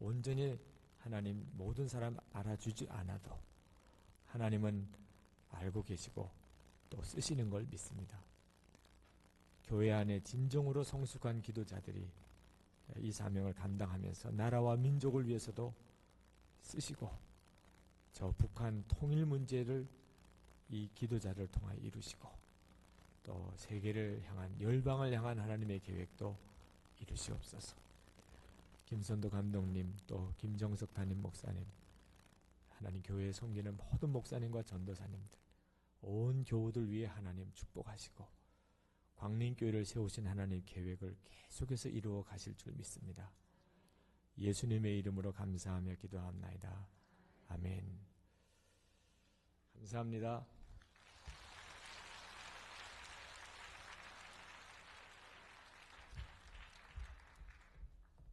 온전히 하나님 모든 사람 알아주지 않아도 하나님은 알고 계시고 또 쓰시는 걸 믿습니다. 교회 안에 진정으로 성숙한 기도자들이 이 사명을 감당하면서 나라와 민족을 위해서도 쓰시고, 저 북한 통일 문제를 이 기도자를 통하여 이루시고, 또 세계를 향한, 열방을 향한 하나님의 계획도 이루시옵소서. 김선도 감독님, 또 김정석 담임 목사님, 하나님 교회에 섬기는 모든 목사님과 전도사님들, 온 교우들 위해 하나님 축복하시고 광림교회를 세우신 하나님 계획을 계속해서 이루어 가실 줄 믿습니다. 예수님의 이름으로 감사하며 기도합나이다. 아멘. 감사합니다.